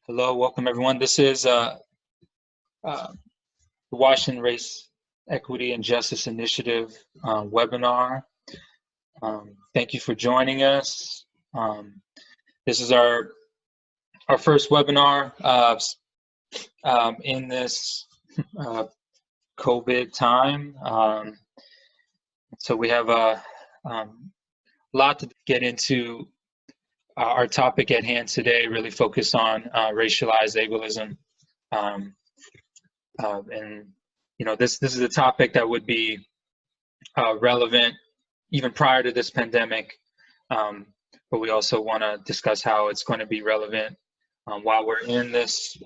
Hello, welcome everyone. This is the Washington Race Equity and Justice Initiative webinar. Thank you for joining us. This is our first webinar in this COVID time. So we have a lot to get into. Our topic at hand today really focus on racialized ableism. And this is a topic that would be relevant even prior to this pandemic, but we also want to discuss how it's going to be relevant while we're in this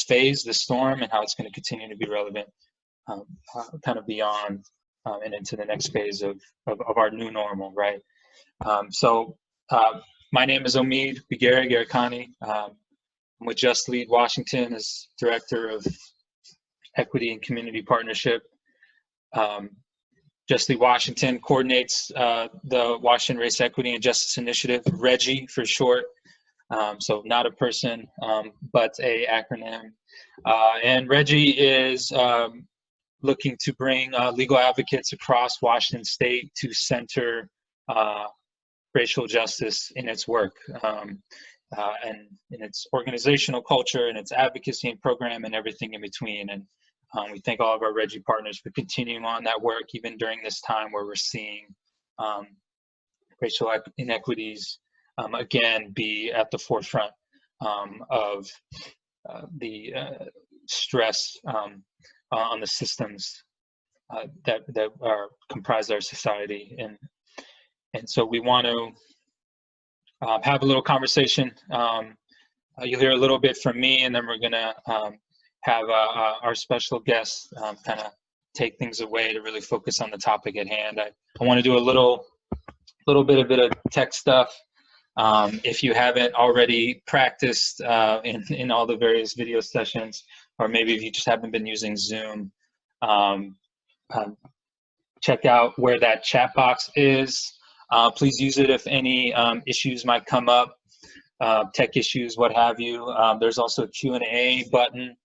phase, this storm, and how it's going to continue to be relevant kind of beyond and into the next phase of our new normal, right? My name is Omid Bigari-Garikani. I'm with Just Lead Washington as Director of Equity and Community Partnership. Just Lead Washington coordinates the Washington Race Equity and Justice Initiative, REGI for short. So not a person, but a acronym. And REGI is looking to bring legal advocates across Washington State to center racial justice in its work and in its organizational culture and its advocacy and program and everything in between. And we thank all of our REGI partners for continuing on that work, even during this time where we're seeing racial inequities again be at the forefront of the stress on the systems that comprise our society. And so we want to have a little conversation. You'll hear a little bit from me, and then we're going to have our special guest kind of take things away to really focus on the topic at hand. I want to do a little bit of tech stuff. If you haven't already practiced in all the various video sessions, or maybe if you just haven't been using Zoom, check out where that chat box is. Please use it if any issues might come up, tech issues, what have you. There's also a Q&A button.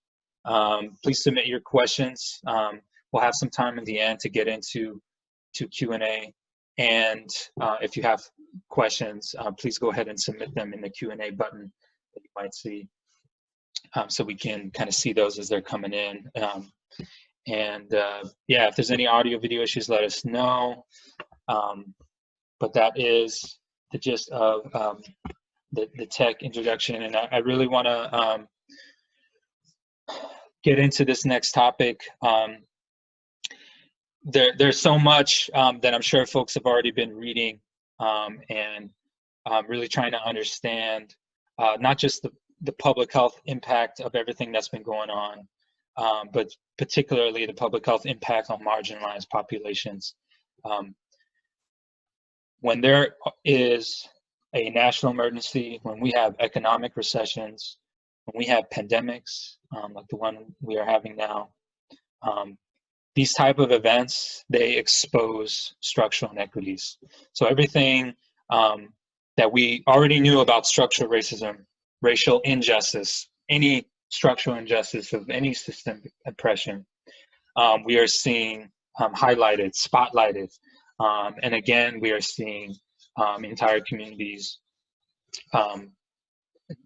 Please submit your questions. We'll have some time in the end to get into Q&A. And if you have questions, please go ahead and submit them in the Q&A button that you might see, so we can kind of see those as they're coming in. Yeah, if there's any audio video issues, let us know. But that is the gist of the tech introduction, and I really want to get into this next topic. There's so much that I'm sure folks have already been reading and really trying to understand not just the public health impact of everything that's been going on, but particularly the public health impact on marginalized populations. When there is a national emergency, when we have economic recessions, when we have pandemics like the one we are having now, these type of events, they expose structural inequities. So everything that we already knew about structural racism, racial injustice, any structural injustice of any systemic oppression, we are seeing highlighted, spotlighted. And again, we are seeing entire communities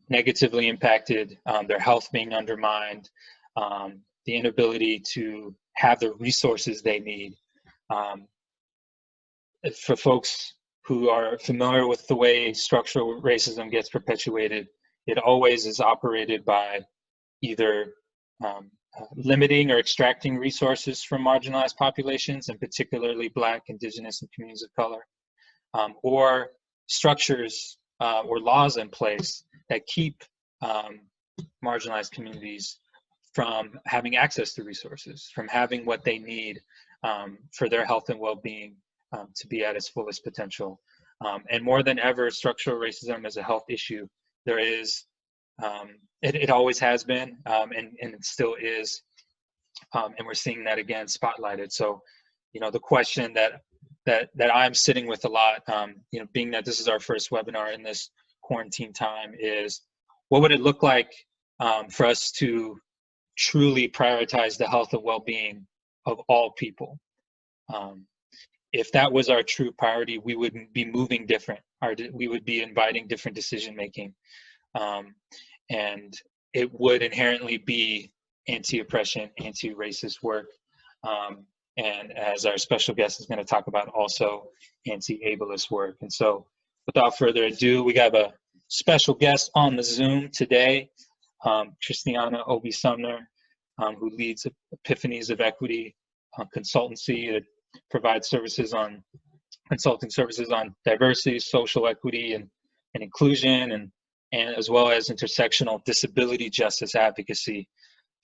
negatively impacted, their health being undermined, the inability to have the resources they need. For folks who are familiar with the way structural racism gets perpetuated, it always is operated by either limiting or extracting resources from marginalized populations, and particularly Black, Indigenous, and communities of color, or structures or laws in place that keep marginalized communities from having access to resources, from having what they need for their health and well-being to be at its fullest potential. And more than ever, structural racism is a health issue. There is, it always has been, and it still is, and we're seeing that again spotlighted. So, the question that I'm sitting with a lot, being that this is our first webinar in this quarantine time, is what would it look like for us to truly prioritize the health and well-being of all people? If that was our true priority, we would be moving different. We would be inviting different decision making, and it would inherently be anti-oppression, anti-racist work, and as our special guest is going to talk about, also anti-ableist work. And so, without further ado, we have a special guest on the Zoom today, Christiana Obi Sumner, who leads Epiphanies of Equity consultancy that provides consulting services on diversity, social equity, and inclusion, and as well as intersectional disability justice advocacy.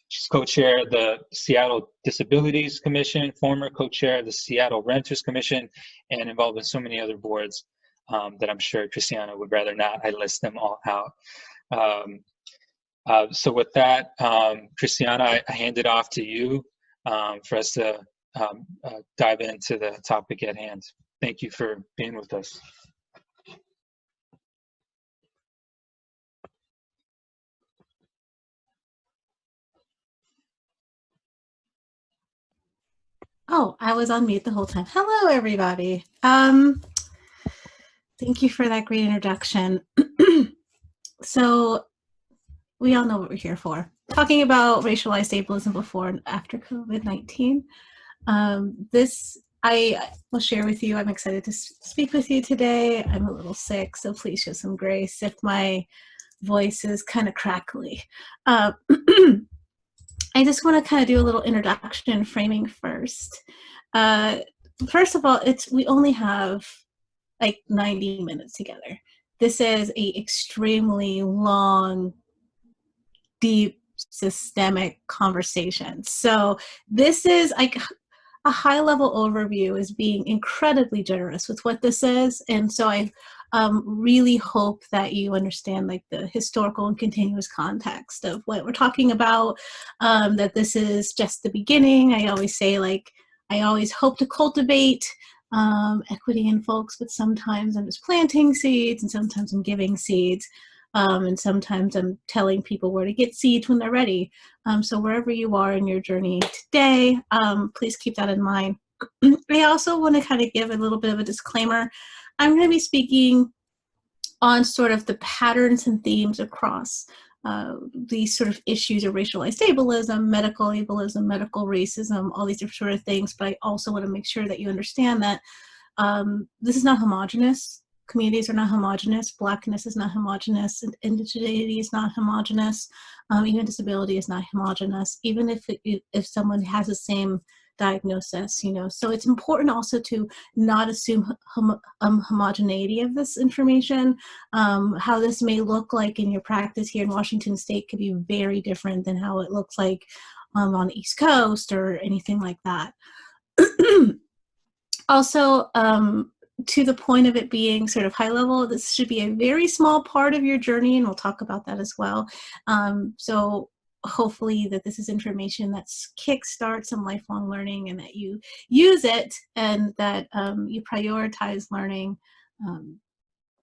She's co-chair of the Seattle Disabilities Commission, former co-chair of the Seattle Renters Commission, and involved in so many other boards that I'm sure Christiana would rather not I list them all out. So with that, Christiana, I hand it off to you for us to dive into the topic at hand. Thank you for being with us. Oh, I was on mute the whole time. Hello, everybody. Thank you for that great introduction. So we all know what we're here for. Talking about racialized ableism before and after COVID-19. This I will share with you. I'm excited to speak with you today. I'm a little sick, so please show some grace if my voice is kind of crackly. I just want to kind of do a little introduction framing first. First of all, we only have like 90 minutes together. This is a extremely long, deep, systemic conversation. So this is like a high-level overview is being incredibly generous with what this is. And so I really hope that you understand like the historical and continuous context of what we're talking about, that this is just the beginning. I always say, like, I always hope to cultivate equity in folks, but sometimes I'm just planting seeds and sometimes I'm giving seeds. And sometimes I'm telling people where to get seeds when they're ready. So wherever you are in your journey today, please keep that in mind. I also want to kind of give a little bit of a disclaimer. I'm going to be speaking on sort of the patterns and themes across these sort of issues of racialized ableism, medical racism, all these different sort of things. But I also want to make sure that you understand that this is not homogenous. Communities are not homogenous. Blackness is not homogenous. Indigeneity is not homogenous. Even disability is not homogenous. Even if someone has the same diagnosis, you know. So it's important also to not assume homogeneity of this information. How this may look like in your practice here in Washington State could be very different than how it looks like on the East Coast or anything like that. Also, to the point of it being sort of high level, this should be a very small part of your journey, and we'll talk about that as well. So hopefully that this is information that kickstarts some lifelong learning and that you use it and that you prioritize learning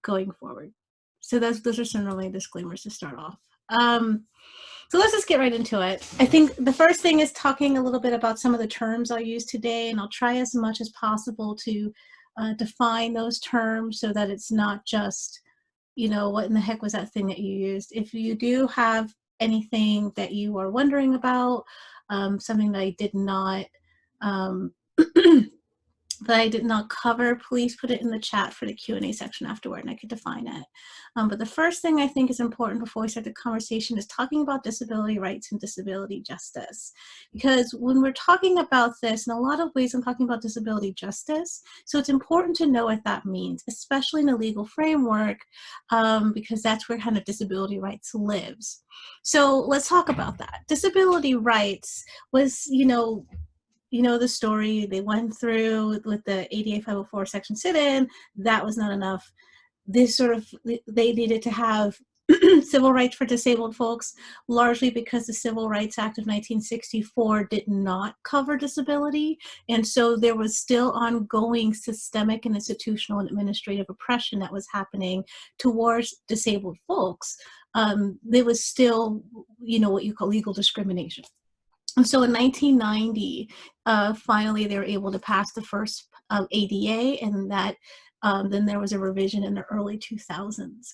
going forward. So those are some really disclaimers to start off. So let's just get right into it. I think the first thing is talking a little bit about some of the terms I'll use today, and I'll try as much as possible to define those terms so that it's not just, you know, what in the heck was that thing that you used. If you do have anything that you are wondering about, something that I did not cover, please put it in the chat for the Q&A section afterward and I could define it. But the first thing I think is important before we start the conversation is talking about disability rights and disability justice. Because when we're talking about this, in a lot of ways I'm talking about disability justice. So it's important to know what that means, especially in a legal framework, because that's where kind of disability rights lives. So let's talk about that. Disability rights was, you know the story. They went through with the ADA 504 section sit-in. That was not enough. They needed to have civil rights for disabled folks, largely because the Civil Rights Act of 1964 did not cover disability. And so there was still ongoing systemic and institutional and administrative oppression that was happening towards disabled folks. There was still, what you call legal discrimination. And so in 1990, finally, they were able to pass the first ADA, and that then there was a revision in the early 2000s.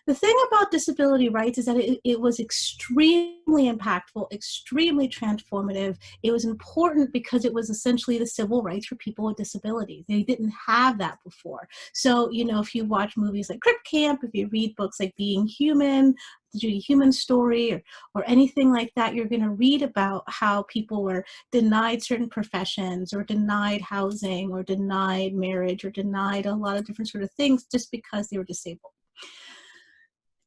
The thing about disability rights is that it was extremely impactful, extremely transformative. It was important because it was essentially the civil rights for people with disabilities. They didn't have that before. So, if you watch movies like Crip Camp, if you read books like Being Human, the Judy Human Story, or anything like that, you're going to read about how people were denied certain professions, or denied housing, or denied marriage, or denied a lot of different sort of things just because they were disabled.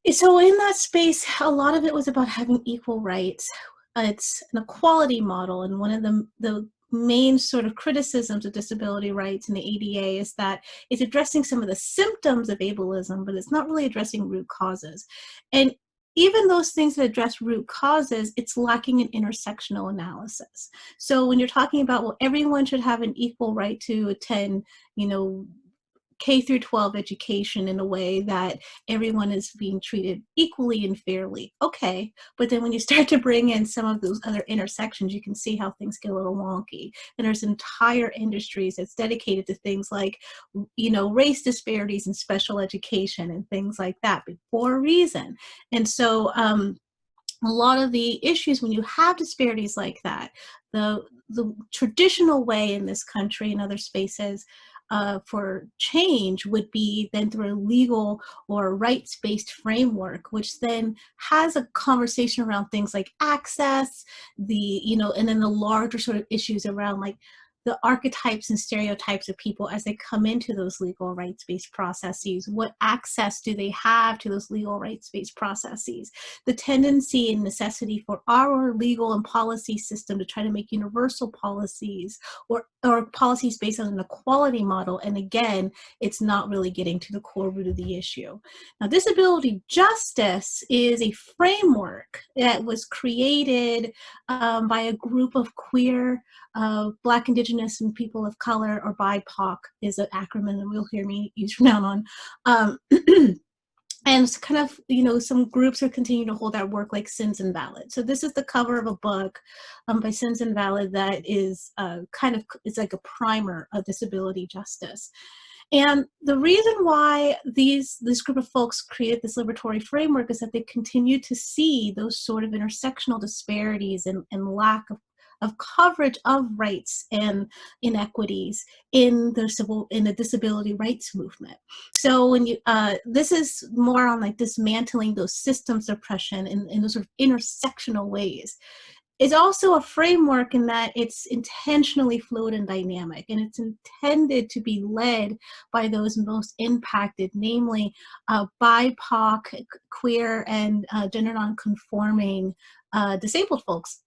So in that space, a lot of it was about having equal rights. It's an equality model, and one of the main sort of criticisms of disability rights in the ADA is that it's addressing some of the symptoms of ableism, but it's not really addressing root causes. And even those things that address root causes, it's lacking in intersectional analysis. So when you're talking about, well, everyone should have an equal right to attend, K through 12 education in a way that everyone is being treated equally and fairly. Okay, but then when you start to bring in some of those other intersections, you can see how things get a little wonky. And there's entire industries that's dedicated to things like, race disparities in special education and things like that, but for a reason. And so a lot of the issues when you have disparities like that, the traditional way in this country and other spaces for change would be then through a legal or rights-based framework, which then has a conversation around things like access, and then the larger sort of issues around like the archetypes and stereotypes of people as they come into those legal rights-based processes. What access do they have to those legal rights-based processes? The tendency and necessity for our legal and policy system to try to make universal policies or policies based on an equality model. And again, it's not really getting to the core root of the issue. Now, disability justice is a framework that was created by a group of queer, Black, Indigenous, and people of color, or BIPOC is an acronym that we'll hear me use from now on. And it's kind of, some groups are continuing to hold that work like Sins Invalid. So this is the cover of a book by Sins Invalid that is it's like a primer of disability justice. And the reason why this group of folks created this liberatory framework is that they continue to see those sort of intersectional disparities and lack of coverage of rights and inequities in the disability rights movement. So when this is more on like dismantling those systems of oppression in those sort of intersectional ways. It's also a framework in that it's intentionally fluid and dynamic, and it's intended to be led by those most impacted, namely BIPOC, queer, and gender nonconforming disabled folks.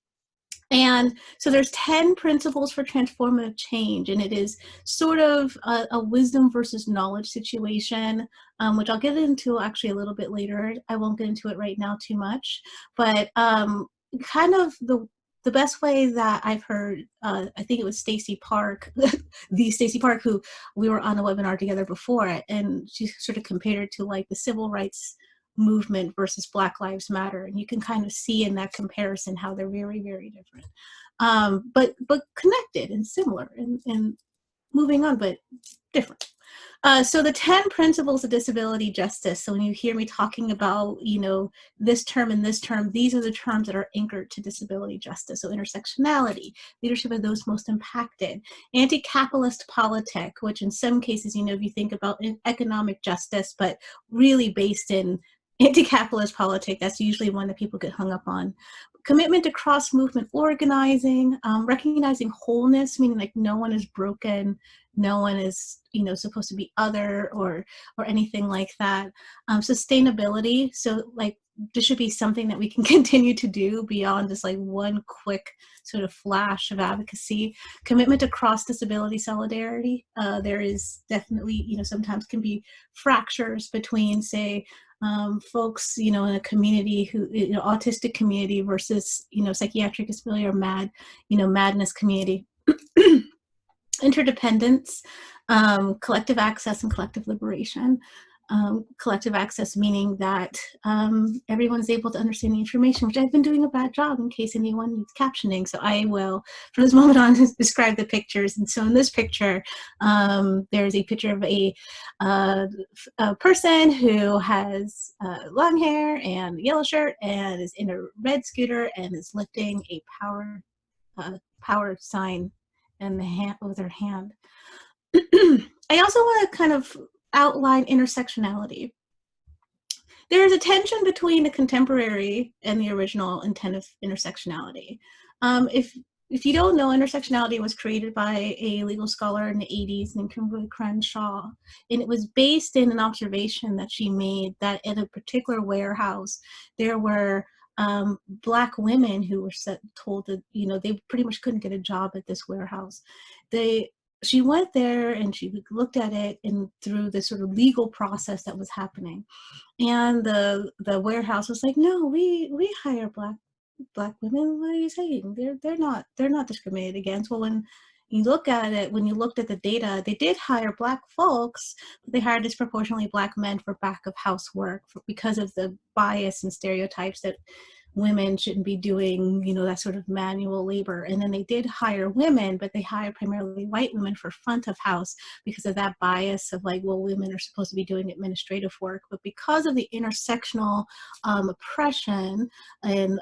And so there's 10 principles for transformative change, and it is sort of a wisdom versus knowledge situation, which I'll get into actually a little bit later. I won't get into it right now too much, but kind of the best way that I've heard, I think it was Stacey Park, the Stacey Park, who we were on a webinar together before, and she sort of compared it to like the civil rights movement versus Black Lives Matter, and you can kind of see in that comparison how they're very, very different, but connected and similar and moving on, but different. So the 10 principles of disability justice. So when you hear me talking about, this term and this term, these are the terms that are anchored to disability justice. So intersectionality, leadership of those most impacted, anti-capitalist politic, which in some cases, if you think about economic justice, but really based in anti-capitalist politic, that's usually one that people get hung up on. Commitment to cross-movement organizing, recognizing wholeness, meaning like no one is broken, no one is supposed to be other or anything like that. Sustainability, so like this should be something that we can continue to do beyond just like one quick sort of flash of advocacy. Commitment to cross-disability solidarity. There is definitely, sometimes can be fractures between, say, folks, in a community who, autistic community versus, psychiatric disability or madness community. Interdependence, collective access and collective liberation. Collective access meaning that everyone's able to understand the information, which I've been doing a bad job in case anyone needs captioning. So I will, from this moment on, describe the pictures. And so in this picture, there's a picture of a person who has long hair and a yellow shirt and is in a red scooter and is lifting a power sign in the hand with her hand. I also want to kind of outline intersectionality. There is a tension between the contemporary and the original intent of intersectionality. If you don't know, intersectionality was created by a legal scholar in the 80s named Kimberly Crenshaw, and it was based in an observation that she made that at a particular warehouse, there were Black women who were told that, they pretty much couldn't get a job at this warehouse. She went there and she looked at it and through this sort of legal process that was happening. And the warehouse was like, no, we hire black women. What are you saying? They're not discriminated against. Well, when you look at it, when you looked at the data, they did hire Black folks, but they hired disproportionately Black men for back of house work because of the bias and stereotypes that women shouldn't be doing, that sort of manual labor. And then they did hire women, but they hired primarily white women for front of house because of that bias of like, well, women are supposed to be doing administrative work. But because of the intersectional oppression and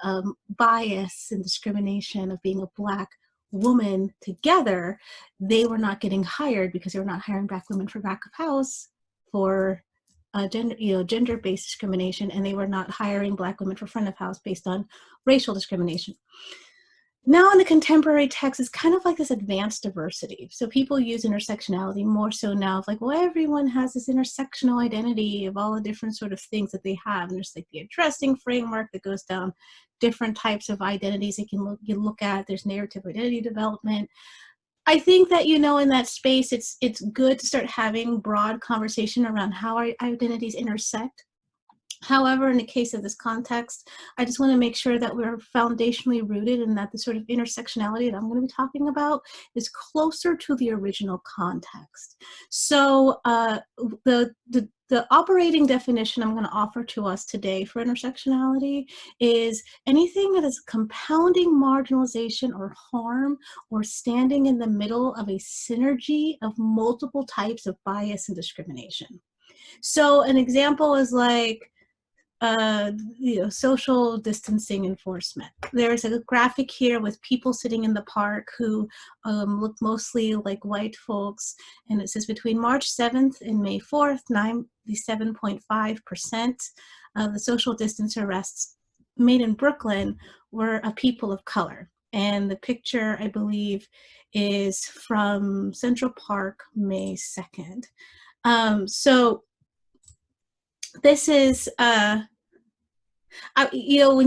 bias and discrimination of being a Black woman together, they were not getting hired because they were not hiring Black women for back of house for gender-based discrimination, and they were not hiring Black women for front of house based on racial discrimination. Now in the contemporary text, it's kind of like this advanced diversity. So people use intersectionality more so now of like, well, everyone has this intersectional identity of all the different sort of things that they have. And there's like the addressing framework that goes down different types of identities they can look at. There's narrative identity development. I think that, in that space, it's good to start having broad conversation around how our identities intersect. However, in the case of this context, I just want to make sure that we're foundationally rooted and that the sort of intersectionality that I'm going to be talking about is closer to the original context. So the operating definition I'm going to offer to us today for intersectionality is anything that is compounding marginalization or harm or standing in the middle of a synergy of multiple types of bias and discrimination. So an example is like, social distancing enforcement. There's a graphic here with people sitting in the park who look mostly like white folks, and it says between March 7th and May 4th, 97.5% of the social distance arrests made in Brooklyn were of people of color. And the picture, I believe, is from Central Park, May 2nd. So this is, when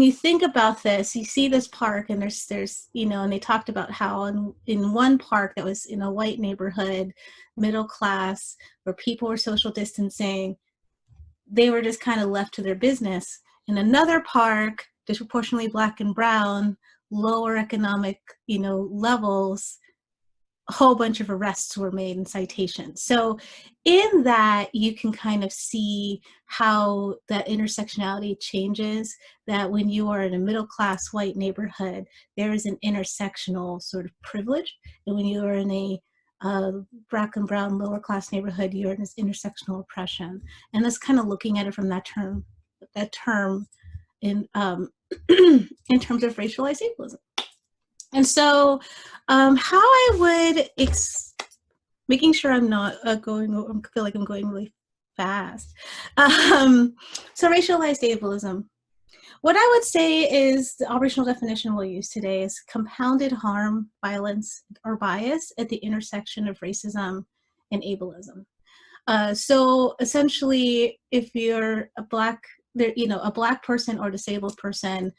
you think about this, you see this park and there's, and they talked about how in one park that was in a white neighborhood, middle class, where people were social distancing, they were just kind of left to their business. In another park, disproportionately Black and brown, lower economic, levels, a whole bunch of arrests were made and citations. So in that, you can kind of see how that intersectionality changes, that when you are in a middle-class white neighborhood, there is an intersectional sort of privilege. And when you are in a Black and brown lower-class neighborhood, you're in this intersectional oppression. And that's kind of looking at it from that term in, in terms of racialized ableism. And so how I would, making sure I'm not I feel like I'm going really fast. So racialized ableism. What I would say is the operational definition we'll use today is compounded harm, violence, or bias at the intersection of racism and ableism. So essentially, if you're a Black person or disabled person,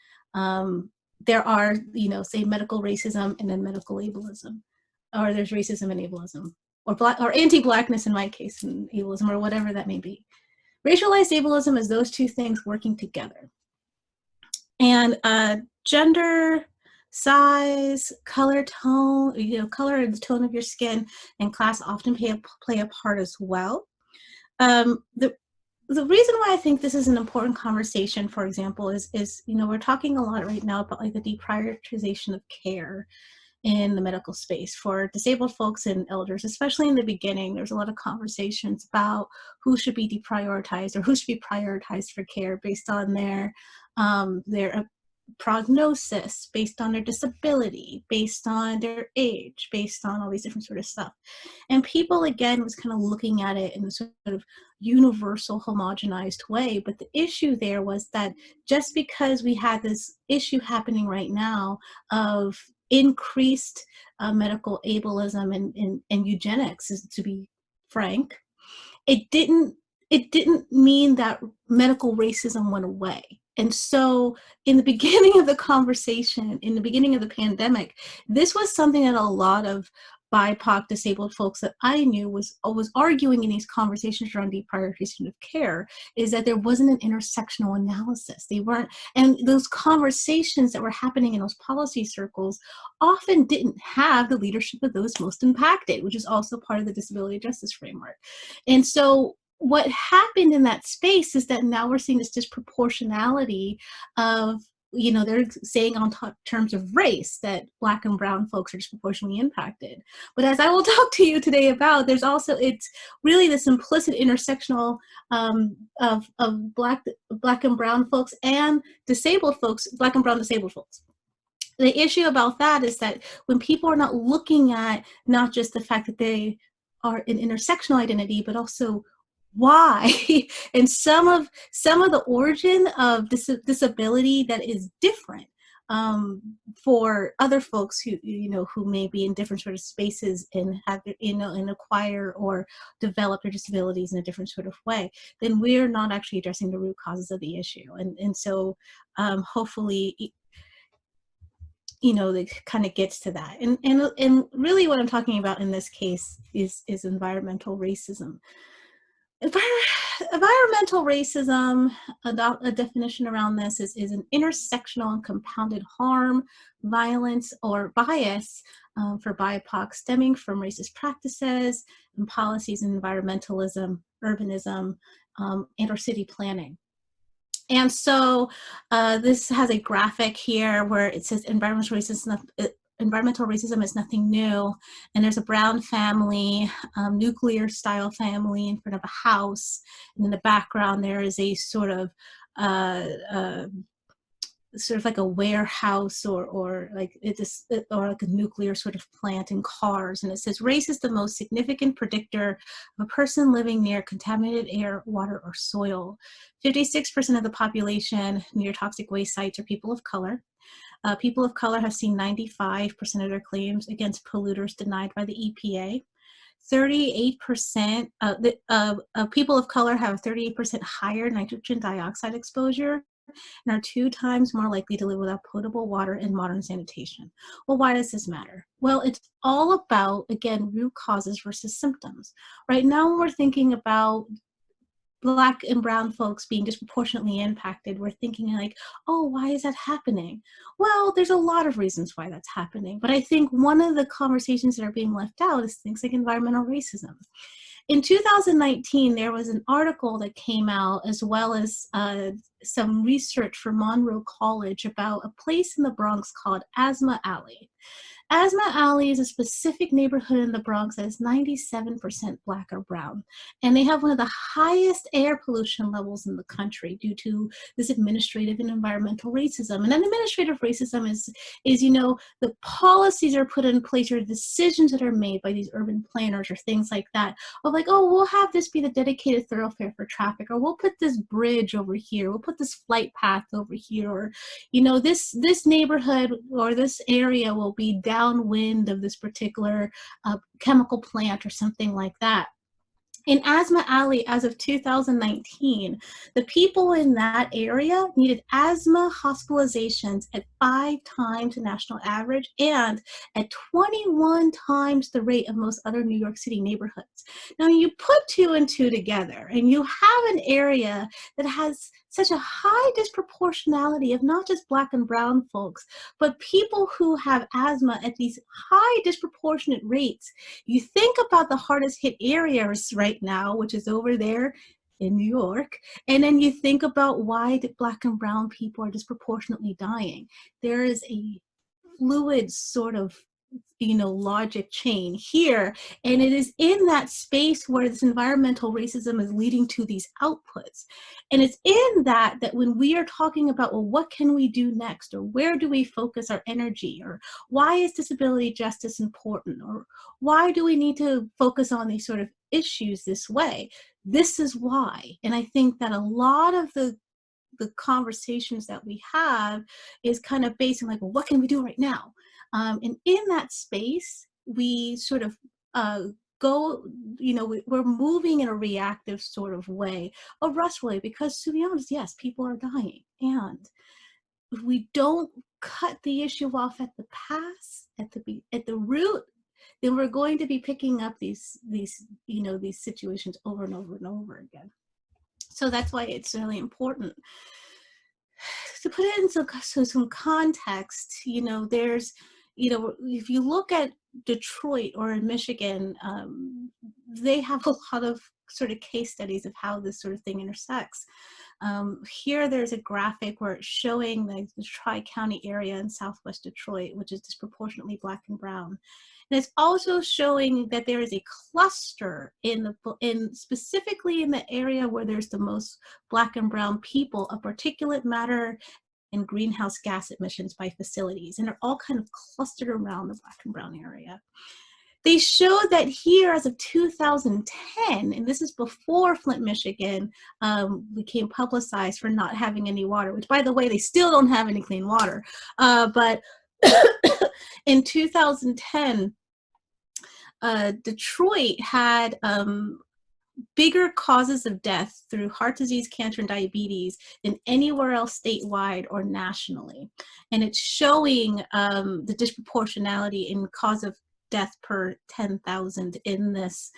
there are, say medical racism and then medical ableism, or there's racism and ableism, or anti-Blackness in my case and ableism, or whatever that may be. Racialized ableism is those two things working together. And gender, size, color, tone, color and the tone of your skin, and class often play a part as well. The reason why I think this is an important conversation, for example, is we're talking a lot right now about like the deprioritization of care in the medical space for disabled folks and elders, especially in the beginning. There's a lot of conversations about who should be deprioritized or who should be prioritized for care based on their prognosis, based on their disability, based on their age, based on all these different sort of stuff. And people, again, was kind of looking at it in a sort of universal, homogenized way. But the issue there was that just because we had this issue happening right now of increased medical ableism and eugenics, to be frank, it didn't mean that medical racism went away. And so in the beginning of the conversation, in the beginning of the pandemic, this was something that a lot of BIPOC disabled folks that I knew was arguing in these conversations around deprioritization of care, is that there wasn't an intersectional analysis. They weren't, and those conversations that were happening in those policy circles often didn't have the leadership of those most impacted, which is also part of the disability justice framework. And so what happened in that space is that now we're seeing this disproportionality of, they're saying on terms of race that Black and brown folks are disproportionately impacted. But as I will talk to you today about, there's also, it's really this implicit intersectional of Black and brown folks and disabled folks, Black and brown disabled folks. The issue about that is that when people are not looking at not just the fact that they are an intersectional identity, but also why and some of the origin of disability that is different for other folks who who may be in different sort of spaces and have and acquire or develop their disabilities in a different sort of way, then we're not actually addressing the root causes of the issue. And so hopefully it kind of gets to that. And really what I'm talking about in this case is environmental racism. Environmental racism, a definition around this is an intersectional and compounded harm, violence, or bias for BIPOC stemming from racist practices and policies in environmentalism, urbanism, and or city planning. And so this has a graphic here where it says environmental racism is nothing new. And there's a brown family, nuclear style family in front of a house. And in the background, there is a sort of like a warehouse or like like a nuclear sort of plant and cars. And it says race is the most significant predictor of a person living near contaminated air, water, or soil. 56% of the population near toxic waste sites are people of color. People of color have seen 95% of their claims against polluters denied by the EPA. 38% of people of color have 38% higher nitrogen dioxide exposure and are 2 times more likely to live without potable water and modern sanitation. Well, why does this matter? Well, it's all about, again, root causes versus symptoms. Right now, when we're thinking about Black and brown folks being disproportionately impacted, we're thinking like, oh, why is that happening? Well, there's a lot of reasons why that's happening. But I think one of the conversations that are being left out is things like environmental racism. In 2019, there was an article that came out, as well as some research from Monroe College, about a place in the Bronx called Asthma Alley. Asthma Alley is a specific neighborhood in the Bronx that is 97% Black or brown. And they have one of the highest air pollution levels in the country due to this administrative and environmental racism. And administrative racism is the policies are put in place or decisions that are made by these urban planners or things like that of like, oh, we'll have this be the dedicated thoroughfare for traffic, or we'll put this bridge over here, we'll put this flight path over here, or, this neighborhood or this area will be downwind of this particular chemical plant or something like that. In Asthma Alley, as of 2019, the people in that area needed asthma hospitalizations at 5 times the national average and at 21 times the rate of most other New York City neighborhoods. Now, you put 2 and 2 together, and you have an area that has such a high disproportionality of not just Black and brown folks, but people who have asthma at these high disproportionate rates. You think about the hardest hit areas right now, which is over there in New York, and then you think about why Black and brown people are disproportionately dying. There is a fluid sort of logic chain here, and it is in that space where this environmental racism is leading to these outputs. And it's in that when we are talking about, well, what can we do next, or where do we focus our energy, or why is disability justice important, or why do we need to focus on these sort of issues this way, this is why. And I think that a lot of the conversations that we have is kind of based on like, well, what can we do right now? And in that space, we sort of go, we're moving in a reactive sort of way, a rush way, because to be honest, yes, people are dying. And if we don't cut the issue off at the pass, at the root, then we're going to be picking up these situations over and over and over again. So that's why it's really important to put it into some context. There's, if you look at Detroit or in Michigan, they have a lot of sort of case studies of how this sort of thing intersects. Here there's a graphic where it's showing the Tri-County area in Southwest Detroit, which is disproportionately Black and brown. And it's also showing that there is a cluster specifically in the area where there's the most Black and brown people of particulate matter and greenhouse gas emissions by facilities. And they're all kind of clustered around the Black and brown area. They showed that here as of 2010, and this is before Flint, Michigan became publicized for not having any water, which by the way, they still don't have any clean water. But in 2010, Detroit had bigger causes of death through heart disease, cancer, and diabetes than anywhere else statewide or nationally. And it's showing the disproportionality in cause of death per 10,000 in this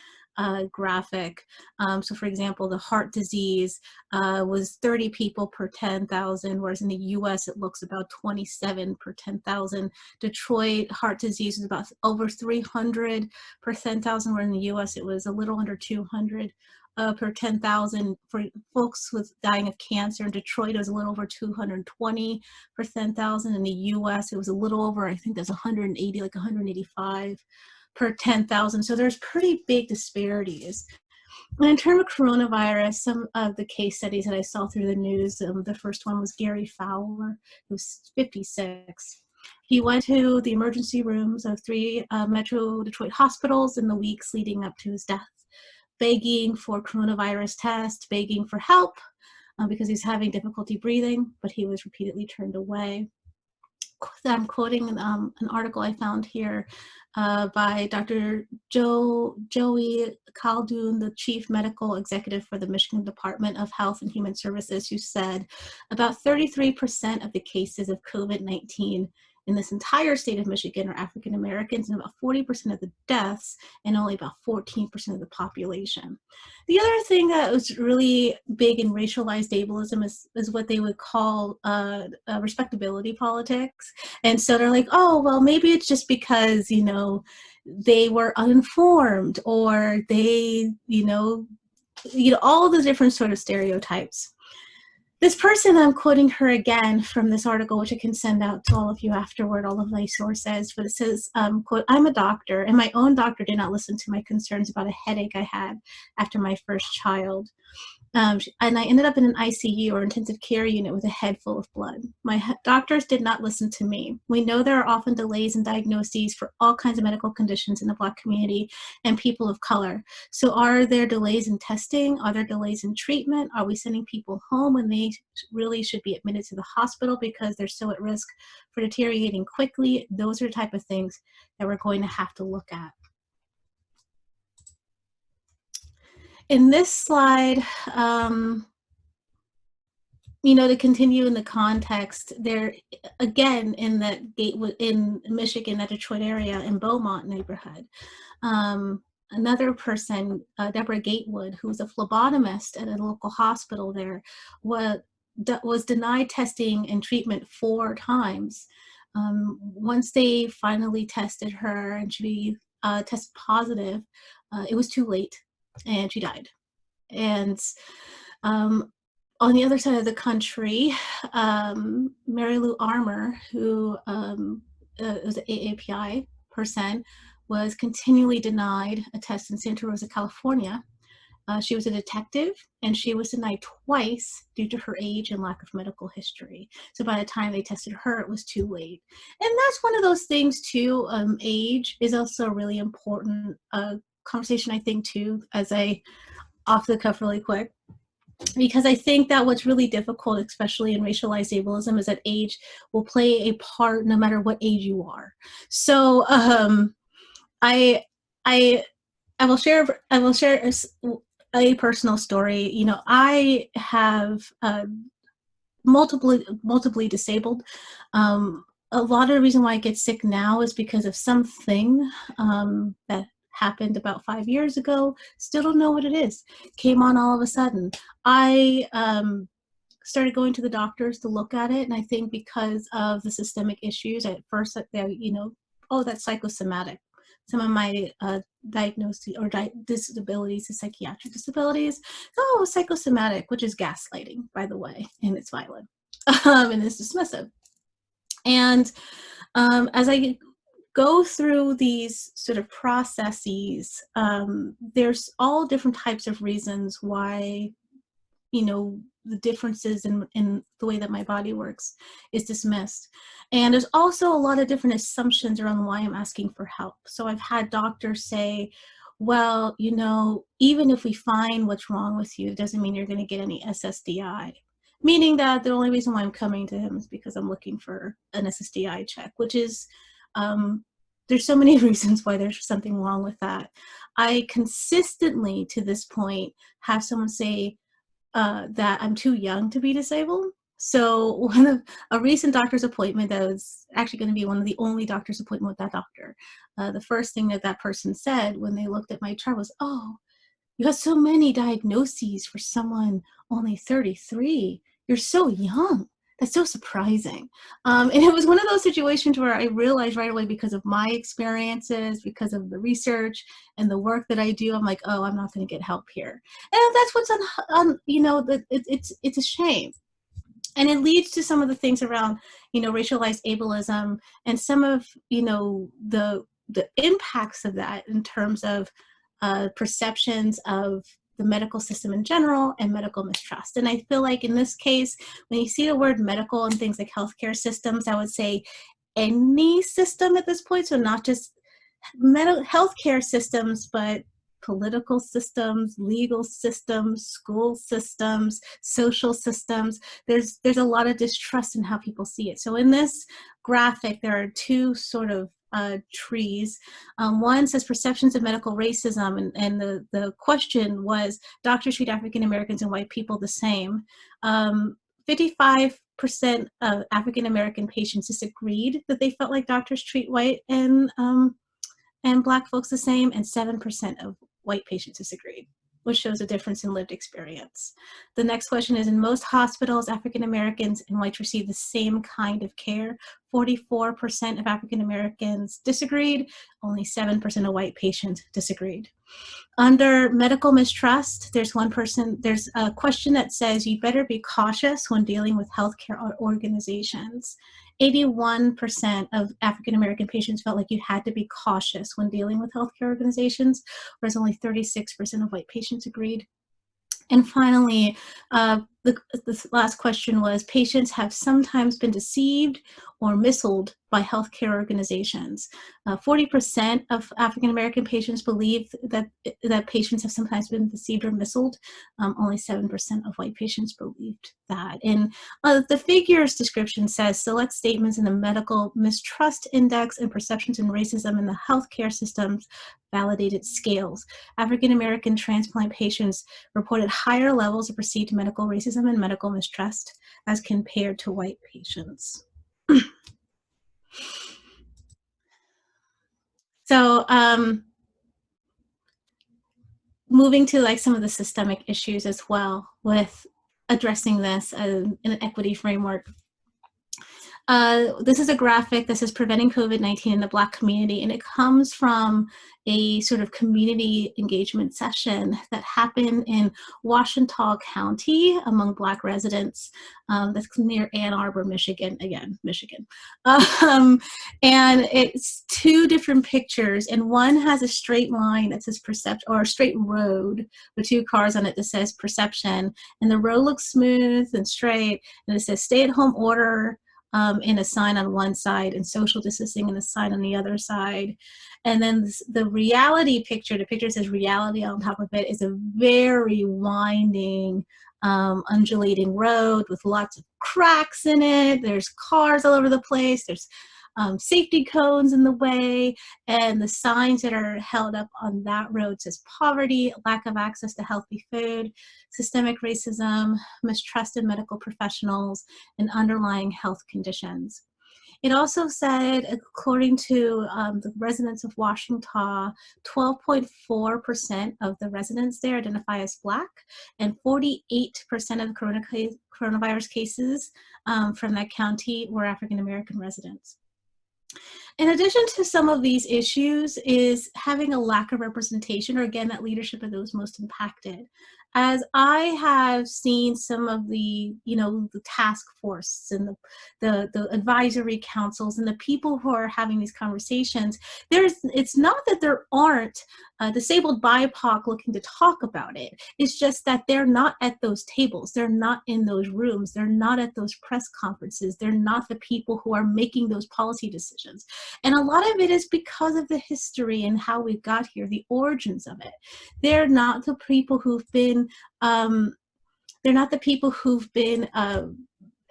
graphic. So for example, the heart disease was 30 people per 10,000, whereas in the US it looks about 27 per 10,000. Detroit heart disease is about over 300 per 10,000, where in the US it was a little under 200 per 10,000. For folks with dying of cancer in Detroit, it was a little over 220 per 10,000. In the US it was a little over, I think there's 180, like 185 per 10,000. So there's pretty big disparities. And in terms of coronavirus, some of the case studies that I saw through the news, the first one was Gary Fowler, who's 56. He went to the emergency rooms of 3 Metro Detroit hospitals in the weeks leading up to his death, begging for coronavirus tests, begging for help because he's having difficulty breathing, but he was repeatedly turned away. I'm quoting an article I found here by Dr. Joey Khaldun, the Chief Medical Executive for the Michigan Department of Health and Human Services, who said about 33% of the cases of COVID-19 in this entire state of Michigan are African Americans, and about 40% of the deaths, and only about 14% of the population. The other thing that was really big in racialized ableism is what they would call respectability politics. And so they're like, oh, well, maybe it's just because, they were uninformed, or they, all the different sort of stereotypes. This person, I'm quoting her again from this article, which I can send out to all of you afterward, all of my sources, but it says, quote, I'm a doctor, and my own doctor did not listen to my concerns about a headache I had after my first child. And I ended up in an ICU or intensive care unit with a head full of blood. My doctors did not listen to me. We know there are often delays in diagnoses for all kinds of medical conditions in the Black community and people of color. So are there delays in testing? Are there delays in treatment? Are we sending people home when they really should be admitted to the hospital because they're so at risk for deteriorating quickly? Those are the type of things that we're going to have to look at. in this slide, to continue in the context, there again in that Gatewood in Michigan, that Detroit area in Beaumont neighborhood, another person, Deborah Gatewood, who was a phlebotomist at a local hospital there, was denied testing and treatment 4 times. Once they finally tested her and she tested positive, it was too late and she died. And on the other side of the country, Mary Lou Armour, who was an AAPI person, was continually denied a test in Santa Rosa, California. She was a detective, and she was denied twice due to her age and lack of medical history. So by the time they tested her, it was too late. And that's one of those things too. Age is also a really important conversation, I think, too, as I off the cuff really quick. Because I think that what's really difficult, especially in racialized ableism, is that age will play a part no matter what age you are. So I will share a personal story. I have multiply disabled. A lot of the reason why I get sick now is because of something that happened about 5 years ago. Still don't know what it is. Came on all of a sudden. I started going to the doctors to look at it, and I think because of the systemic issues, at first, that's psychosomatic. Some of my diagnoses or disabilities is psychiatric disabilities. Oh, psychosomatic, which is gaslighting, by the way, and it's violent and it's dismissive. And as I go through these sort of processes, there's all different types of reasons why, the differences in the way that my body works is dismissed. And there's also a lot of different assumptions around why I'm asking for help. So I've had doctors say, well, even if we find what's wrong with you, it doesn't mean you're going to get any SSDI. Meaning that the only reason why I'm coming to him is because I'm looking for an SSDI check, which is, there's so many reasons why there's something wrong with that. I consistently, to this point, have someone say that I'm too young to be disabled. So a recent doctor's appointment that was actually going to be one of the only doctor's appointment with that doctor, the first thing that person said when they looked at my chart was, "Oh, you have so many diagnoses for someone only 33. You're so young. That's so surprising." And it was one of those situations where I realized right away, because of my experiences, because of the research and the work that I do, I'm like, oh, I'm not going to get help here. And that's what's it's a shame. And it leads to some of the things around, racialized ableism and some of, the impacts of that in terms of perceptions of the medical system in general and medical mistrust. And I feel like in this case, when you see the word medical and things like healthcare systems, I would say any system at this point, so not just healthcare systems, but political systems, legal systems, school systems, social systems. There's a lot of distrust in how people see it. So in this graphic, there are two sort of trees. One says perceptions of medical racism, and the question was, doctors treat African Americans and white people the same. 55% of African American patients disagreed that they felt like doctors treat white and Black folks the same, and 7% of white patients disagreed, which shows a difference in lived experience. The next question is, in most hospitals, African Americans and whites receive the same kind of care. 44% of African Americans disagreed, only 7% of white patients disagreed. Under medical mistrust, there's a question that says, you better be cautious when dealing with healthcare organizations. 81% of African American patients felt like you had to be cautious when dealing with healthcare organizations, whereas only 36% of white patients agreed. And finally, this last question was, patients have sometimes been deceived or missold by healthcare organizations. 40% of African American patients believe that patients have sometimes been deceived or missold. Only 7% of white patients believed that. And the figure's description says, select statements in the medical mistrust index and perceptions in racism in the healthcare system's validated scales. African American transplant patients reported higher levels of perceived medical racism and medical mistrust as compared to white patients. So moving to like some of the systemic issues as well with addressing this in an equity framework. This is a graphic that says preventing COVID-19 in the Black community, and it comes from a sort of community engagement session that happened in Washington County among Black residents. That's near Ann Arbor, Michigan, again, Michigan. And it's two different pictures, and one has a straight line that says perception, or a straight road with two cars on it that says perception, and the road looks smooth and straight, and it says stay-at-home order, in a sign on one side, and social distancing in a sign on the other side. And then the reality picture, the picture that says reality on top of it, is a very winding, undulating road with lots of cracks in it. There's cars all over the place. There's safety cones in the way, and the signs that are held up on that road says poverty, lack of access to healthy food, systemic racism, mistrust in medical professionals, and underlying health conditions. It also said, according to the residents of Washington, 12.4% of the residents there identify as Black, and 48% of the coronavirus cases from that county were African American residents. In addition to some of these issues is having a lack of representation, or again, that leadership of those most impacted. As I have seen some of the, the task force and the advisory councils and the people who are having these conversations, it's not that there aren't disabled BIPOC looking to talk about it. It's just that they're not at those tables. They're not in those rooms. They're not at those press conferences. They're not the people who are making those policy decisions. And a lot of it is because of the history and how we got here, the origins of it. They're not the people who've been,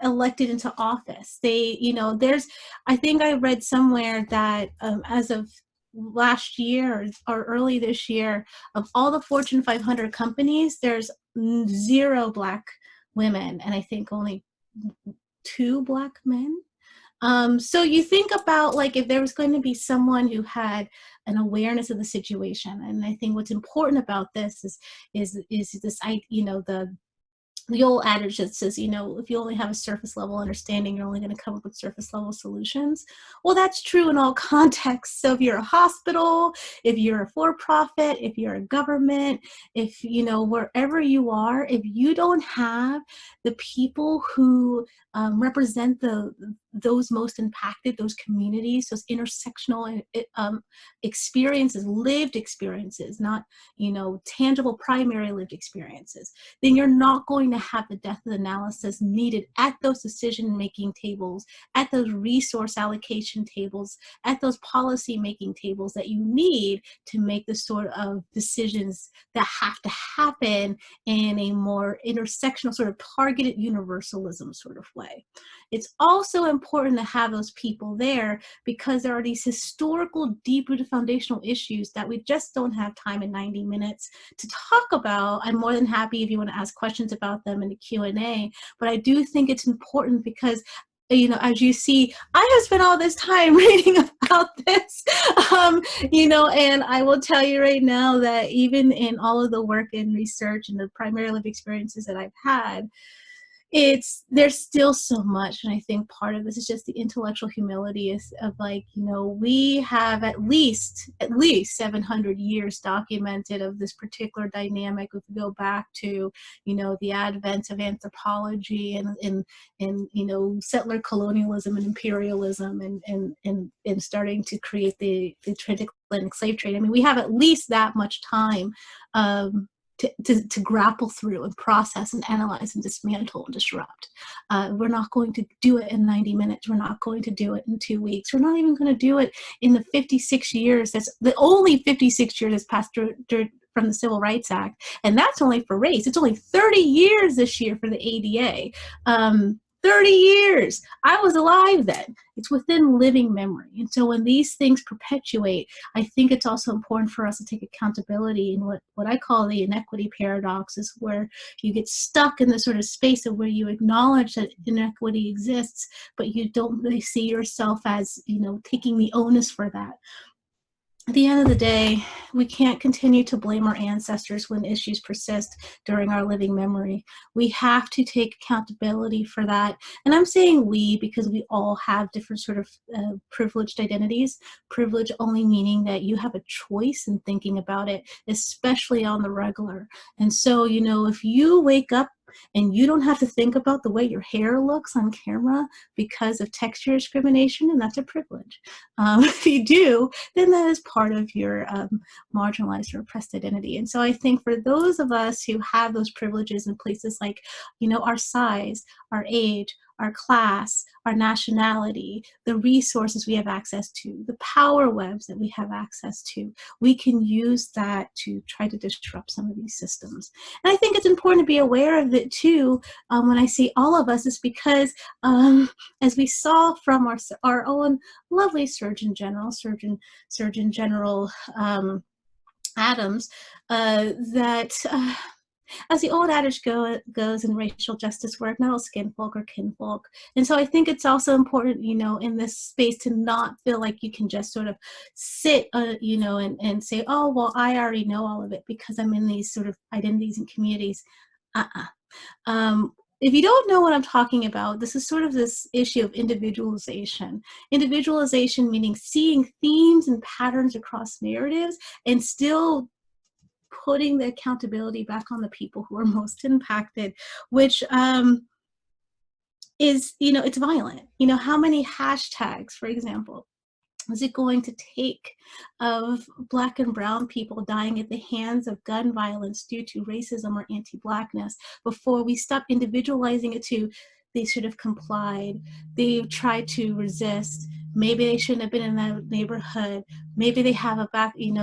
elected into office. I think I read somewhere that as of last year or early this year, of all the Fortune 500 companies, there's 0 Black women, and I think only 2 Black men. So you think about, like, if there was going to be someone who had an awareness of the situation, and I think what's important about this is this, the old adage that says, if you only have a surface level understanding, you're only going to come up with surface level solutions. Well, that's true in all contexts. So if you're a hospital, if you're a for-profit, if you're a government, if, wherever you are, if you don't have the people who represent those most impacted, those communities, those intersectional experiences, lived experiences, not, tangible primary lived experiences, then you're not going to have the depth of analysis needed at those decision-making tables, at those resource allocation tables, at those policy-making tables that you need to make the sort of decisions that have to happen in a more intersectional, sort of targeted universalism sort of way. It's also important to have those people there because there are these historical, deep-rooted foundational issues that we just don't have time in 90 minutes to talk about. I'm more than happy if you want to ask questions about them in the Q&A, but I do think it's important because, as you see, I have spent all this time reading about this, and I will tell you right now that even in all of the work and research and the primary lived experiences that I've had, there's still so much. And I think part of this is just the intellectual humility of we have at least 700 years documented of this particular dynamic. If we go back to, the advent of anthropology and settler colonialism and imperialism and starting to create the transatlantic slave trade. I mean, we have at least that much time to grapple through and process and analyze and dismantle and disrupt. We're not going to do it in 90 minutes. We're not going to do it in 2 weeks. We're not even going to do it in the 56 years. That's the only 56 years that's passed from the Civil Rights Act. And that's only for race. It's only 30 years this year for the ADA. 30 years. I was alive then. It's within living memory. And so when these things perpetuate, I think it's also important for us to take accountability in what I call the inequity paradox, is where you get stuck in the sort of space of where you acknowledge that inequity exists, but you don't really see yourself as, taking the onus for that. At the end of the day, we can't continue to blame our ancestors when issues persist during our living memory. We have to take accountability for that. And I'm saying we because we all have different sort of privileged identities. Privilege only meaning that you have a choice in thinking about it, especially on the regular. And so, if you wake up and you don't have to think about the way your hair looks on camera because of texture discrimination, and that's a privilege. If you do, then that is part of your marginalized or oppressed identity. And so I think for those of us who have those privileges in places like, our size, our age, our class, our nationality, the resources we have access to, the power webs that we have access to, we can use that to try to disrupt some of these systems. And I think it's important to be aware of it too. When I say all of us, it's because as we saw from our own lovely Surgeon General Adams, that as the old adage goes in racial justice work, not all skin folk are kinfolk. And so I think it's also important, in this space to not feel like you can just sort of sit, and say, oh, well, I already know all of it because I'm in these sort of identities and communities. If you don't know what I'm talking about, this is sort of this issue of individualization. Individualization meaning seeing themes and patterns across narratives and still putting the accountability back on the people who are most impacted, which is, it's violent. How many hashtags, for example, is it going to take of Black and brown people dying at the hands of gun violence due to racism or anti-Blackness before we stop individualizing it to they should have complied, they've tried to resist, maybe they shouldn't have been in that neighborhood, maybe they have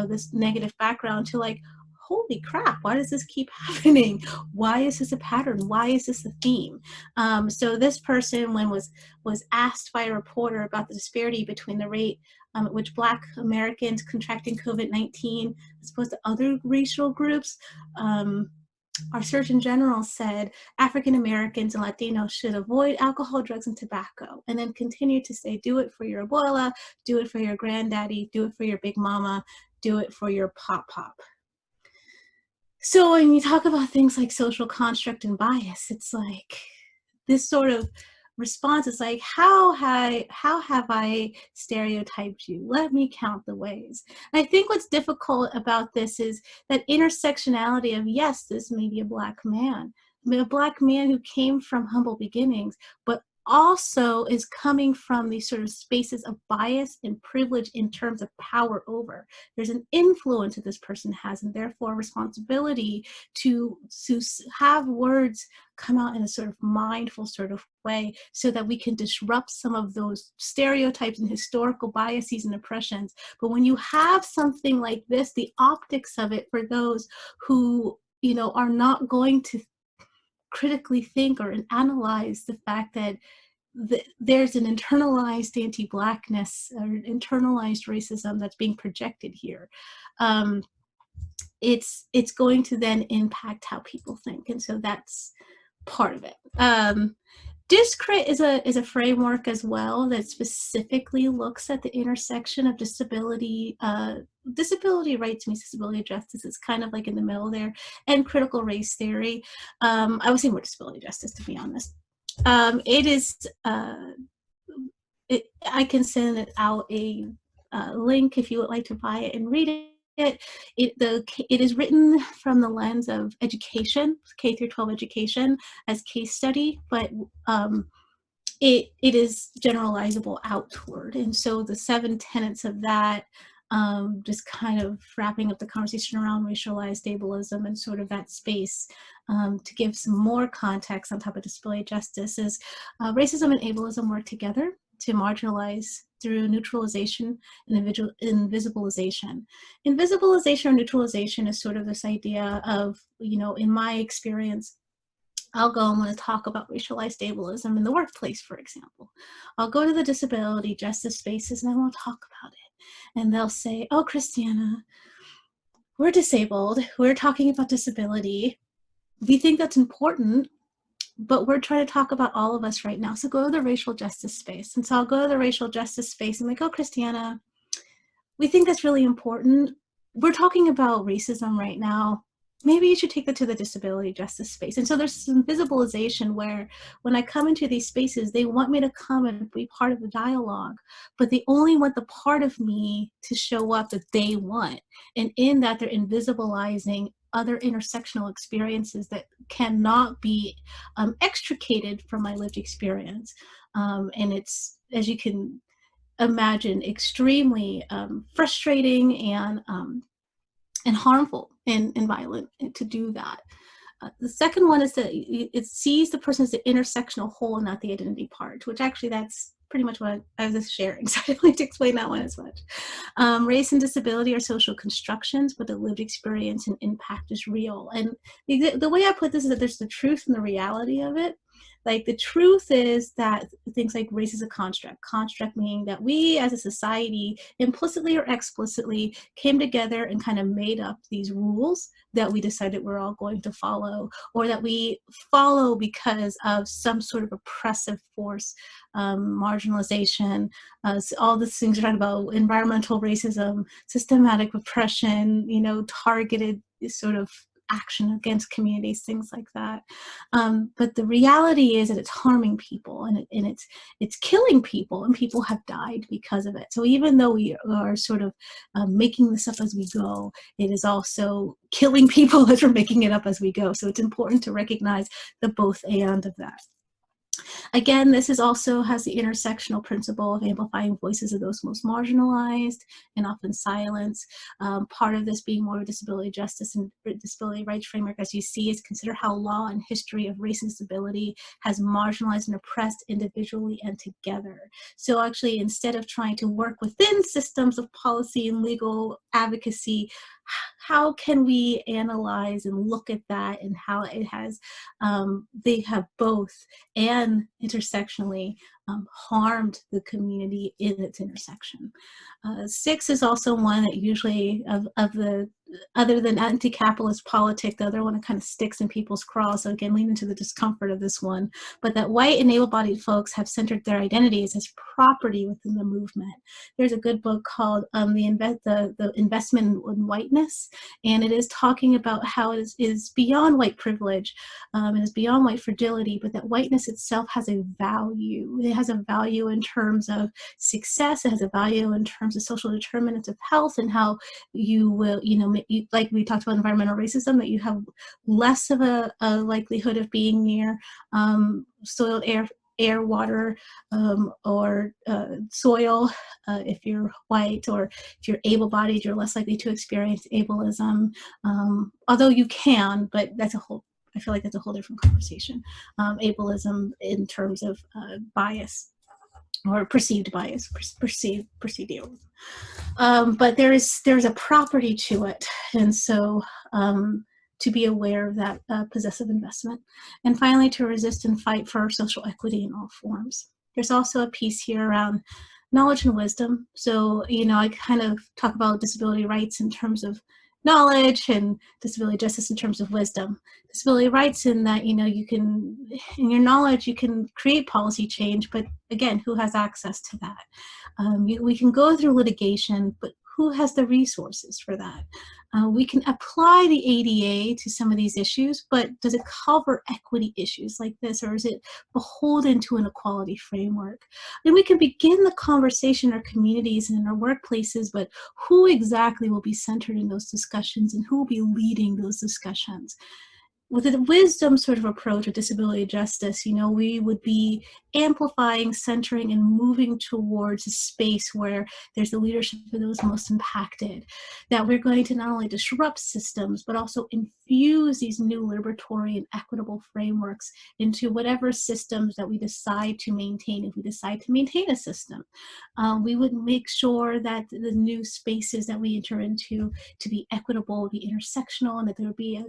this negative background, to like, holy crap, why does this keep happening? Why is this a pattern? Why is this a theme? So this person, when was asked by a reporter about the disparity between the rate at which Black Americans contracting COVID-19 as opposed to other racial groups, our Surgeon General said African Americans and Latinos should avoid alcohol, drugs, and tobacco, and then continue to say, do it for your abuela, do it for your granddaddy, do it for your big mama, do it for your pop. So when you talk about things like social construct and bias, it's like this sort of response is like, how have I stereotyped you? Let me count the ways. And I think what's difficult about this is that intersectionality of, yes, this may be a Black man, a Black man who came from humble beginnings, but also is coming from these sort of spaces of bias and privilege in terms of power over. There's an influence that this person has, and therefore a responsibility to have words come out in a sort of mindful sort of way so that we can disrupt some of those stereotypes and historical biases and oppressions. But when you have something like this, the optics of it for those who, are not going to critically think or analyze the fact that there's an internalized anti-Blackness or internalized racism that's being projected here. It's going to then impact how people think, and so that's part of it. Discrete is a framework as well that specifically looks at the intersection of disability rights means disability justice. It's kind of like in the middle there, and critical race theory. I would say more disability justice, to be honest. It is. I can send out a link if you would like to buy it and read it. It is written from the lens of education, K through 12 education, as case study, but it is generalizable outward. And so the 7 tenets of that just kind of wrapping up the conversation around racialized ableism and sort of that space, to give some more context on top of disability justice, is racism and ableism work together to marginalize through neutralization and invisibilization. Invisibilization or neutralization is sort of this idea of, in my experience, I'll go and want to talk about racialized ableism in the workplace, for example. I'll go to the disability justice spaces and I want to talk about it. And they'll say, oh, Christiana, we're disabled. We're talking about disability. We think that's important, but we're trying to talk about all of us right now. So go to the racial justice space. And so I'll go to the racial justice space and like, oh, Christiana, we think that's really important. We're talking about racism right now. Maybe you should take that to the disability justice space. And so there's some visibilization where when I come into these spaces, they want me to come and be part of the dialogue, but they only want the part of me to show up that they want. And in that, they're invisibilizing other intersectional experiences that cannot be extricated from my lived experience. And it's, as you can imagine, extremely frustrating and harmful and violent to do that. The second one is that it sees the person as the intersectional whole and not the identity part, which actually that's pretty much what I was just sharing, so I didn't like to explain that one as much. Race and disability are social constructions, but the lived experience and impact is real. And the way I put this is that there's the truth and the reality of it. Like the truth is that things like race is a construct meaning that we as a society implicitly or explicitly came together and kind of made up these rules that we decided we're all going to follow, or that we follow because of some sort of oppressive force, marginalization, all these things we're talking about, environmental racism, systematic repression, targeted sort of action against communities, things like that. But the reality is that it's harming people and it's killing people, and people have died because of it. So even though we are sort of making this up as we go, it is also killing people as we're making it up as we go. So it's important to recognize the both and of that. Again, this also has the intersectional principle of amplifying voices of those most marginalized and often silenced. Part of this being more disability justice and disability rights framework, as you see, is consider how law and history of race and disability has marginalized and oppressed individually and together. So actually, instead of trying to work within systems of policy and legal advocacy, how can we analyze and look at that and how it has, they have both and intersectionally harmed the community in its intersection. 6 is also one that usually of the, other than anti-capitalist politic, the other one that kind of sticks in people's craws. So again, lean into the discomfort of this one, but that white and able-bodied folks have centered their identities as property within the movement. There's a good book called the Investment in Whiteness, and it is talking about how it is beyond white privilege, it is beyond white fragility, but that whiteness itself has a value. It has a value in terms of success. It has a value in terms of social determinants of health, and how you will, like we talked about environmental racism, that you have less of a likelihood of being near soiled air, water, or soil if you're white, or if you're able-bodied, you're less likely to experience ableism. Although you can, but that's I feel like that's a whole different conversation. Ableism in terms of bias or perceived bias, perceived ableism. But there's a property to it, and so to be aware of that possessive investment. And finally, to resist and fight for social equity in all forms. There's also a piece here around knowledge and wisdom. So, I kind of talk about disability rights in terms of knowledge and disability justice in terms of wisdom. Disability rights in that, you can, in your knowledge, you can create policy change, but again, who has access to that? We can go through litigation, but who has the resources for that? We can apply the ADA to some of these issues, but does it cover equity issues like this, or is it beholden to an equality framework? And we can begin the conversation in our communities and in our workplaces, but who exactly will be centered in those discussions and who will be leading those discussions? With a wisdom sort of approach of disability justice, we would be amplifying, centering, and moving towards a space where there's the leadership of those most impacted. That we're going to not only disrupt systems, but also infuse these new liberatory and equitable frameworks into whatever systems that we decide to maintain. If we decide to maintain a system, we would make sure that the new spaces that we enter into to be equitable, be intersectional, and that there would be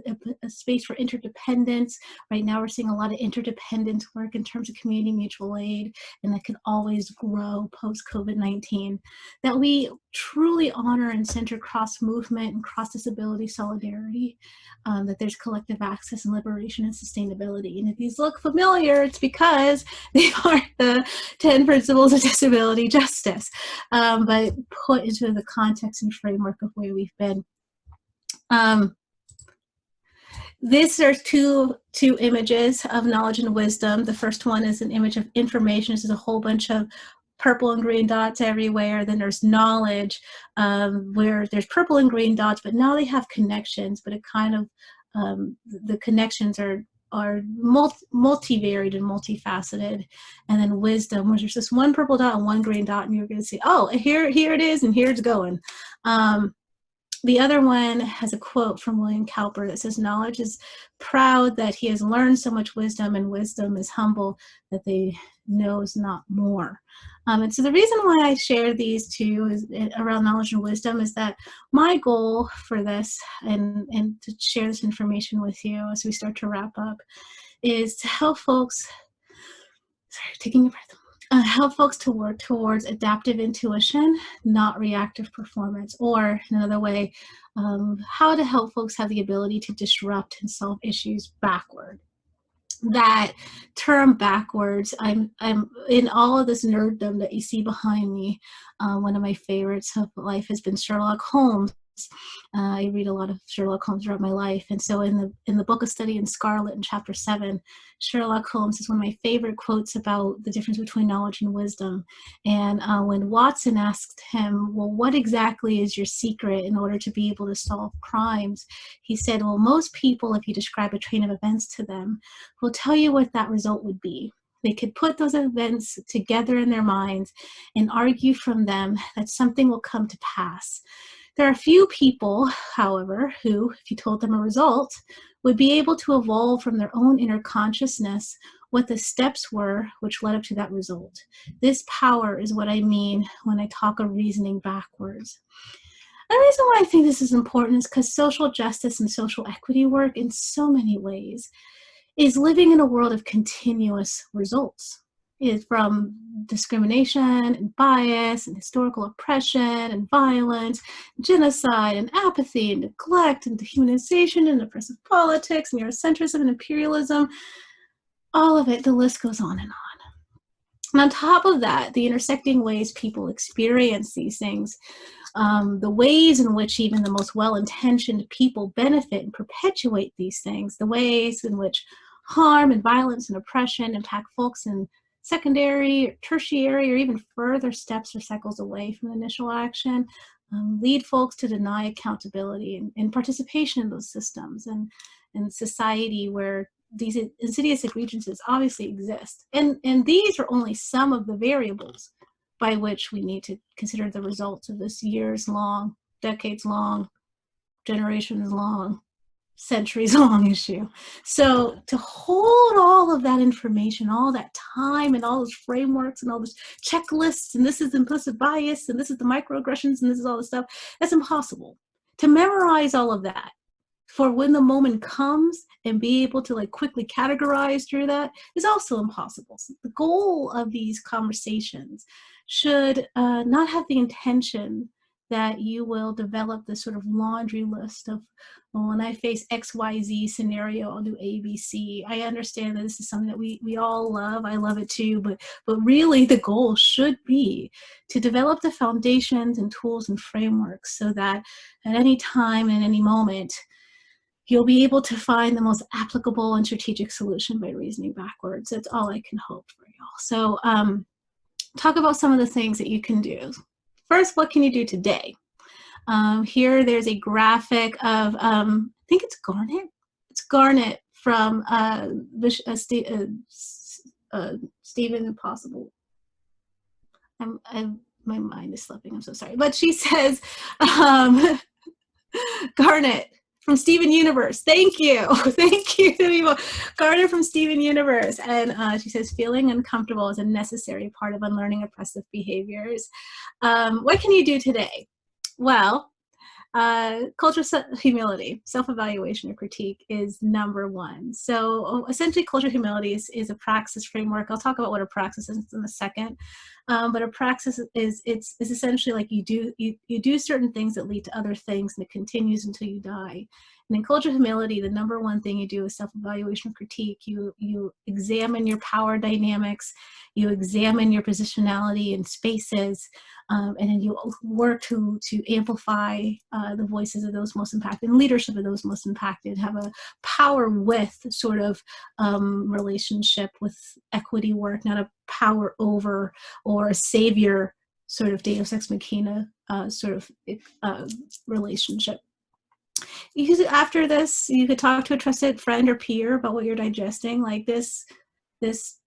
a space for interdependence. Right now we're seeing a lot of interdependent work in terms of community mutual aid, and that can always grow post-COVID-19. That we truly honor and center cross-movement and cross-disability solidarity, that there's collective access and liberation and sustainability. And if these look familiar, it's because they are the 10 principles of disability justice, but put into the context and framework of where we've been. There's two images of knowledge and wisdom. The first one is an image of information. This is a whole bunch of purple and green dots everywhere. Then there's knowledge, where there's purple and green dots, but now they have connections, but it kind of, the connections are multivariate and multifaceted. And then wisdom, where there's just one purple dot and one green dot, and you're going to see, oh, here it is, and here it's going. The other one has a quote from William Cowper that says, knowledge is proud that he has learned so much wisdom, and wisdom is humble that they knows not more. And so the reason why I share these two is around knowledge and wisdom is that my goal for this, and to share this information with you as we start to wrap up, is to help folks, sorry, taking a breath, help folks to work towards adaptive intuition, not reactive performance, or another way, how to help folks have the ability to disrupt and solve issues backward. That term backwards, I'm in all of this nerddom that you see behind me. One of my favorites of life has been Sherlock Holmes. I read a lot of Sherlock Holmes throughout my life, and so in the book of Study in Scarlet, in chapter 7, Sherlock Holmes is one of my favorite quotes about the difference between knowledge and wisdom. And when Watson asked him, well, what exactly is your secret in order to be able to solve crimes? He said, well, most people, if you describe a train of events to them, will tell you what that result would be. They could put those events together in their minds and argue from them that something will come to pass. There are few people, however, who, if you told them a result, would be able to evolve from their own inner consciousness what the steps were which led up to that result. This power is what I mean when I talk of reasoning backwards. The reason why I think this is important is because social justice and social equity work in so many ways is living in a world of continuous results. Is from discrimination and bias and historical oppression and violence, genocide and apathy and neglect and dehumanization and oppressive politics, Eurocentrism and imperialism, all of it, the list goes on and on. And on top of that, the intersecting ways people experience these things, the ways in which even the most well-intentioned people benefit and perpetuate these things, the ways in which harm and violence and oppression impact folks in secondary or tertiary or even further steps or cycles away from initial action, lead folks to deny accountability and participation in those systems and society where these insidious egregiouses obviously exist. And these are only some of the variables by which we need to consider the results of this years-long, decades-long, generations-long, centuries-long issue. So to hold all of that information, all that time, and all those frameworks and all those checklists, and this is implicit bias, and this is the microaggressions, and this is all the stuff, that's impossible. To memorize all of that for when the moment comes and be able to quickly categorize through that is also impossible. So the goal of these conversations should not have the intention that you will develop this sort of laundry list of, well, when I face XYZ scenario, I'll do ABC. I understand that this is something that we all love. I love it too, but really the goal should be to develop the foundations and tools and frameworks so that at any time and any moment, you'll be able to find the most applicable and strategic solution by reasoning backwards. That's all I can hope for y'all. So talk about some of the things that you can do. First, what can you do today? Here, there's a graphic of, I think it's Garnet. It's Garnet from Stephen Impossible. My mind is slipping. I'm so sorry. But she says, Garnet from Steven Universe. Thank you. Thank you, Garnet from Steven Universe. And she says, feeling uncomfortable is a necessary part of unlearning oppressive behaviors. What can you do today? Well, cultural humility, self-evaluation or critique is number one. So essentially cultural humility is a praxis framework. I'll talk about what a praxis is in a second. But a praxis is essentially like you do certain things that lead to other things, and it continues until you die. And in cultural humility, the number one thing you do is self-evaluation or critique. You examine your power dynamics, you examine your positionality in spaces, and then you work to amplify the voices of those most impacted, and leadership of those most impacted, have a power with sort of relationship with equity work, not a power over or a savior sort of Deus Ex Machina sort of relationship. After this, you could talk to a trusted friend or peer about what you're digesting. Like this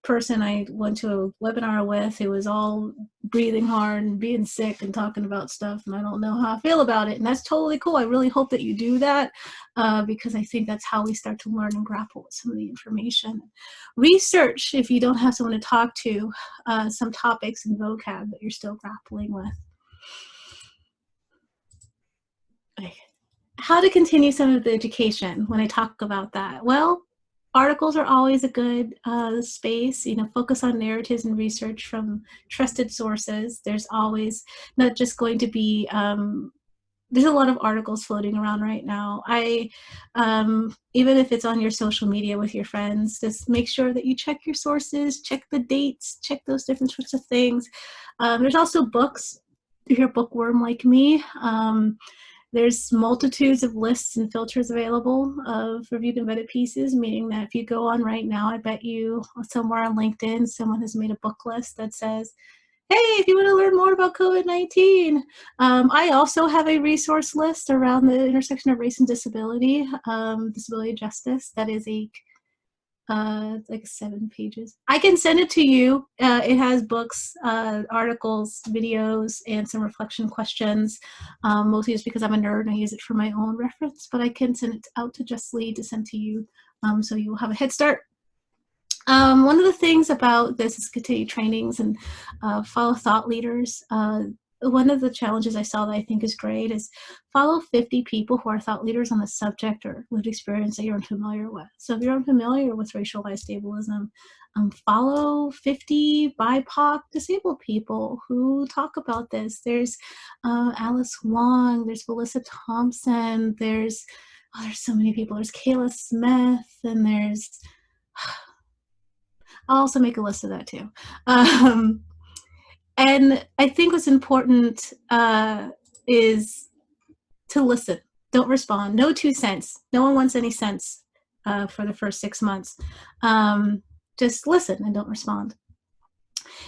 person I went to a webinar with, who was all breathing hard and being sick and talking about stuff, and I don't know how I feel about it. And that's totally cool. I really hope that you do that because I think that's how we start to learn and grapple with some of the information. Research, if you don't have someone to talk to, some topics and vocab that you're still grappling with. How to continue some of the education when I talk about that? Well, articles are always a good space. Focus on narratives and research from trusted sources. There's always not just going to be, there's a lot of articles floating around right now. Even if it's on your social media with your friends, just make sure that you check your sources, check the dates, check those different sorts of things. There's also books, if you're a bookworm like me. There's multitudes of lists and filters available of reviewed and vetted pieces, meaning that if you go on right now, I bet you somewhere on LinkedIn, someone has made a book list that says, hey, if you want to learn more about COVID-19. I also have a resource list around the intersection of race and disability, disability justice. That is like 7 pages. I can send it to you. It has books, articles, videos, and some reflection questions. Mostly just because I'm a nerd and I use it for my own reference, but I can send it out to Just Lee to send to you, so you'll have a head start. One of the things about this is continue trainings and follow thought leaders. One of the challenges I saw that I think is great is follow 50 people who are thought leaders on the subject or lived experience that you're unfamiliar with. So if you're unfamiliar with racialized ableism, follow 50 BIPOC disabled people who talk about this. There's Alice Wong, there's Melissa Thompson, there's so many people. There's Kayla Smith, and there's, I'll also make a list of that too. And I think what's important is to listen. Don't respond. No 2 cents. No one wants any cents for the first 6 months. Just listen and don't respond.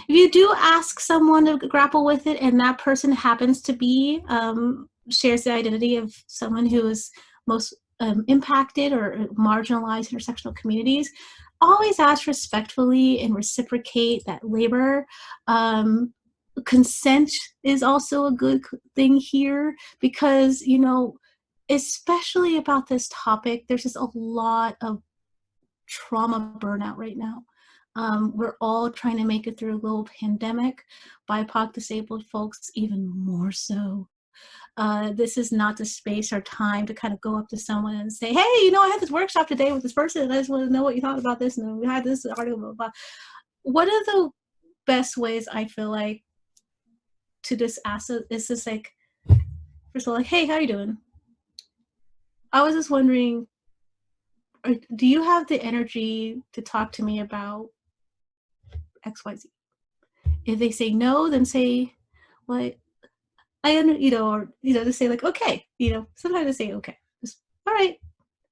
If you do ask someone to grapple with it and that person happens to be, shares the identity of someone who is most impacted or marginalized intersectional communities, always ask respectfully and reciprocate that labor. Consent is also a good thing here because, especially about this topic, there's just a lot of trauma burnout right now. We're all trying to make it through a global pandemic. BIPOC disabled folks even more so. This is not the space or time to kind of go up to someone and say, hey, I had this workshop today with this person and I just want to know what you thought about this, and we had this article, blah, blah. One of the best ways I feel like to just ask is just like, first of all, like, hey, how you doing? I was just wondering, do you have the energy to talk to me about XYZ? If they say no, then say, what? Or just say like, okay, sometimes I say, okay, just, all right,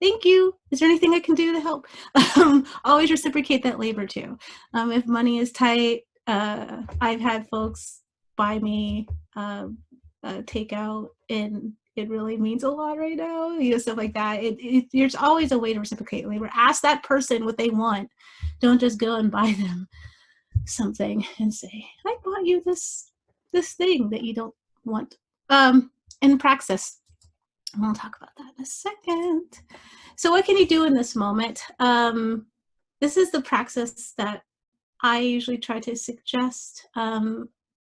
thank you. Is there anything I can do to help? Always reciprocate that labor too. If money is tight, I've had folks buy me takeout, and it really means a lot right now, you know, stuff like that. There's always a way to reciprocate labor. Ask that person what they want. Don't just go and buy them something and say, I bought you this thing that you don't want. In praxis, and we'll talk about that in a second. So what can you do in this moment? This is the praxis that I usually try to suggest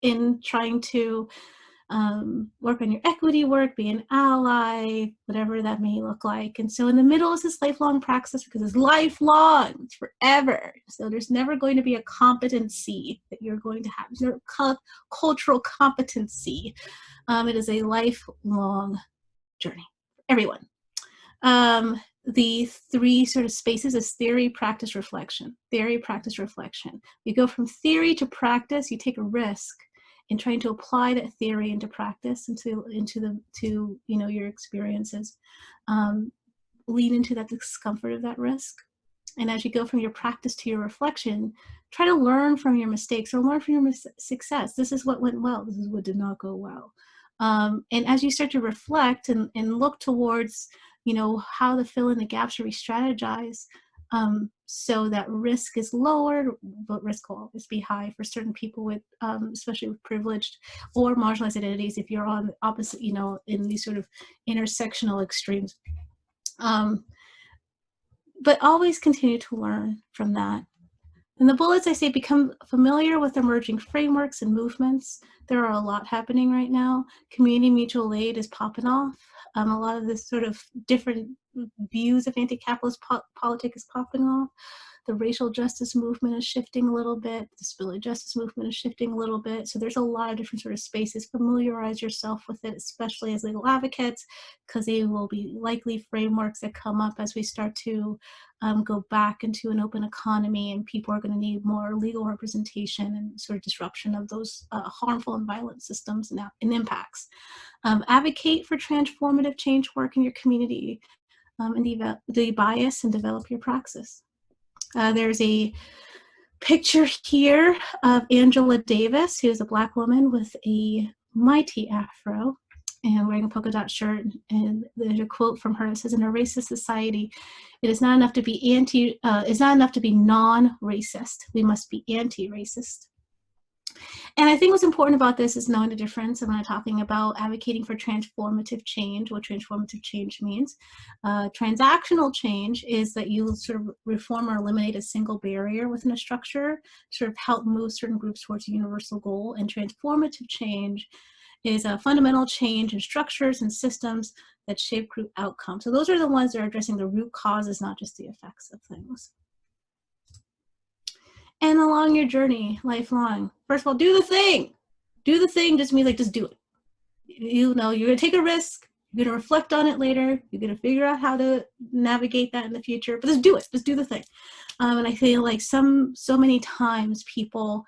in trying to work on your equity work, be an ally, whatever that may look like. And so in the middle is this lifelong praxis, because it's lifelong, it's forever. So there's never going to be a competency that you're going to have. There's no cultural competency. It is a lifelong journey for everyone. The three sort of spaces is theory, practice, reflection. Theory, practice, reflection. You go from theory to practice. You take a risk in trying to apply that theory into practice, into you know, your experiences. Lean into that discomfort of that risk. And as you go from your practice to your reflection, try to learn from your mistakes or learn from your success. This is what went well. This is what did not go well. And as you start to reflect and look towards, you know, how to fill in the gaps or re-strategize, so that risk is lowered, but risk will always be high for certain people with, especially with privileged or marginalized identities, if you're on the opposite, you know, in these sort of intersectional extremes. But always continue to learn from that. In the bullets, I say become familiar with emerging frameworks and movements. There are a lot happening right now. Community mutual aid is popping off. A lot of this sort of different views of anti-capitalist politics is popping off. The racial justice movement is shifting a little bit. The disability justice movement is shifting a little bit. So there's a lot of different sort of spaces. Familiarize yourself with it, especially as legal advocates, because they will be likely frameworks that come up as we start to go back into an open economy, and people are going to need more legal representation and sort of disruption of those harmful and violent systems and impacts. Advocate for transformative change work in your community, and de-bias and develop your praxis. There's a picture here of Angela Davis, who is a Black woman with a mighty afro and wearing a polka dot shirt. And there's a quote from her that says, "In a racist society, it is not enough to be it's not enough to be non-racist. We must be anti-racist." And I think what's important about this is knowing the difference. And when I'm talking about advocating for transformative change, what transformative change means. Transactional change is that you sort of reform or eliminate a single barrier within a structure, sort of help move certain groups towards a universal goal. And transformative change is a fundamental change in structures and systems that shape group outcomes. So those are the ones that are addressing the root causes, not just the effects of things. And along your journey, lifelong, first of all, do the thing. Do the thing just means like, just do it. You know, you're gonna take a risk, you're gonna reflect on it later, you're gonna figure out how to navigate that in the future, but just do it, just do the thing. And I feel like so many times people,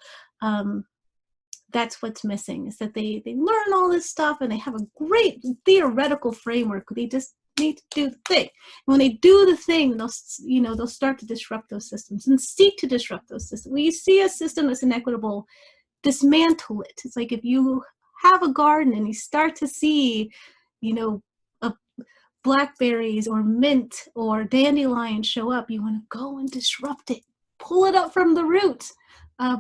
that's what's missing, is that they learn all this stuff and they have a great theoretical framework, they just need to do the thing. And when they do the thing, they'll start to disrupt those systems and seek to disrupt those systems. When you see a system that's inequitable, dismantle it. It's like if you have a garden and you start to see, blackberries or mint or dandelion show up, you want to go and disrupt it, pull it up from the roots.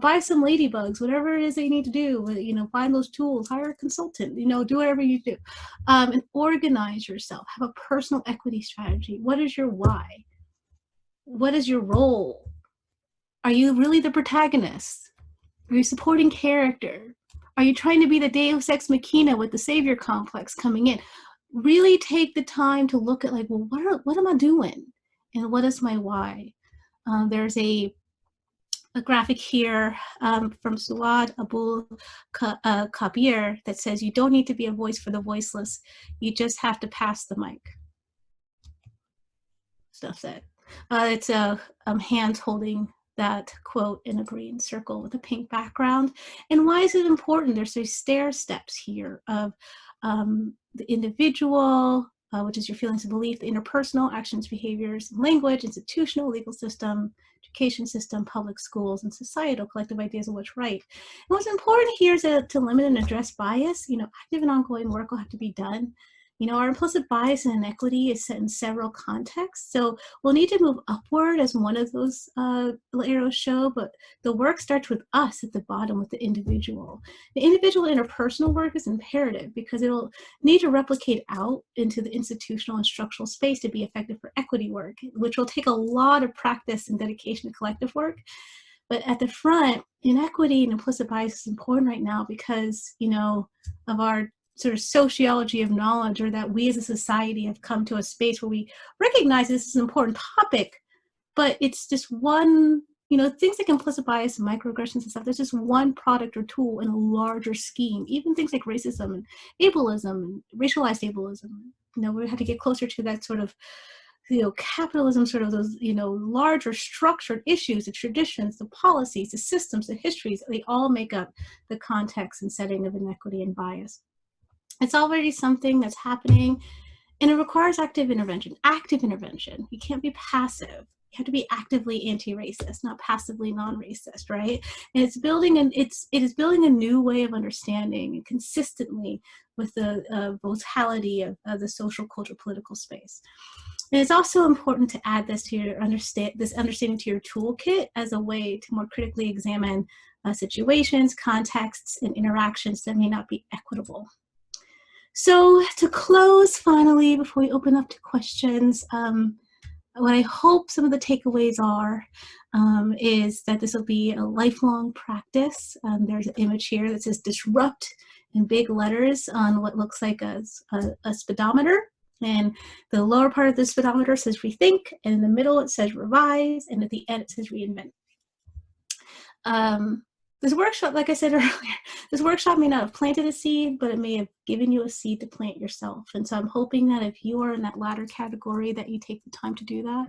Buy some ladybugs, whatever it is that you need to do, find those tools, hire a consultant, do whatever you do. And organize yourself, have a personal equity strategy. What is your why? What is your role? Are you really the protagonist? Are you supporting character? Are you trying to be the Deus Ex Machina with the savior complex coming in? Really take the time to look at what am I doing? And what is my why? There's a graphic here from Suad Abul Kabir that says, you don't need to be a voice for the voiceless. You just have to pass the mic. Stuff that. It's a hand holding that quote in a green circle with a pink background. And why is it important? There's these stair steps here of the individual, which is your feelings and belief, the interpersonal, actions, behaviors, language, institutional, legal system, education system, public schools, and societal collective ideas of what's right. And what's important here is to limit and address bias. Active and ongoing work will have to be done. Our implicit bias and inequity is set in several contexts. So we'll need to move upward as one of those arrows show, but the work starts with us at the bottom with the individual. The individual interpersonal work is imperative because it'll need to replicate out into the institutional and structural space to be effective for equity work, which will take a lot of practice and dedication to collective work. But at the front, inequity and implicit bias is important right now because, of our sort of sociology of knowledge, or that we as a society have come to a space where we recognize this is an important topic, but it's just one, things like implicit bias and microaggressions and stuff, there's just one product or tool in a larger scheme. Even things like racism and ableism and racialized ableism, we have to get closer to that sort of, capitalism, sort of those, larger structured issues, the traditions, the policies, the systems, the histories, they all make up the context and setting of inequity and bias. It's already something that's happening, and it requires active intervention. Active intervention. You can't be passive. You have to be actively anti-racist, not passively non-racist, right? And it is building a new way of understanding consistently with the vitality of the social, cultural, political space. And it's also important to add this to your understanding to your toolkit as a way to more critically examine situations, contexts, and interactions that may not be equitable. So to close, finally, before we open up to questions, what I hope some of the takeaways are is that this will be a lifelong practice. There's an image here that says disrupt in big letters on what looks like a speedometer. And the lower part of the speedometer says rethink, and in the middle it says revise, and at the end it says reinvent. This workshop, like I said earlier, this workshop may not have planted a seed, but it may have given you a seed to plant yourself. And so I'm hoping that if you are in that latter category, that you take the time to do that.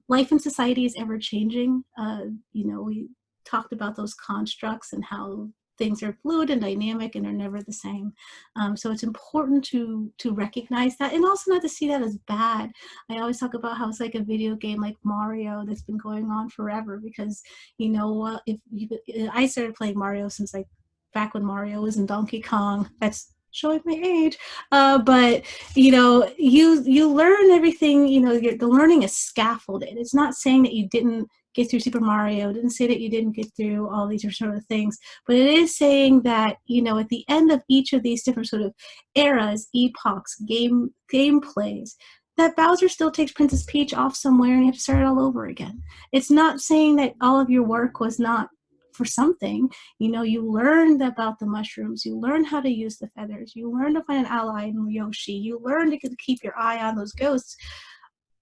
Life in society is ever changing. We talked about those constructs and how things are fluid and dynamic and are never the same. So it's important to recognize that, and also not to see that as bad. I always talk about how it's like a video game like Mario that's been going on forever, because I started playing Mario since like back when Mario was in Donkey Kong. That's showing my age, but you learn everything. The learning is scaffolded. It's not saying that you didn't get through Super Mario, didn't say that you didn't get through all these sort of things, but it is saying that at the end of each of these different sort of eras, epochs, gameplays, that Bowser still takes Princess Peach off somewhere and you have to start it all over again. It's not saying that all of your work was not for something. You learned about the mushrooms, you learned how to use the feathers, you learned to find an ally in Yoshi, you learned to keep your eye on those ghosts.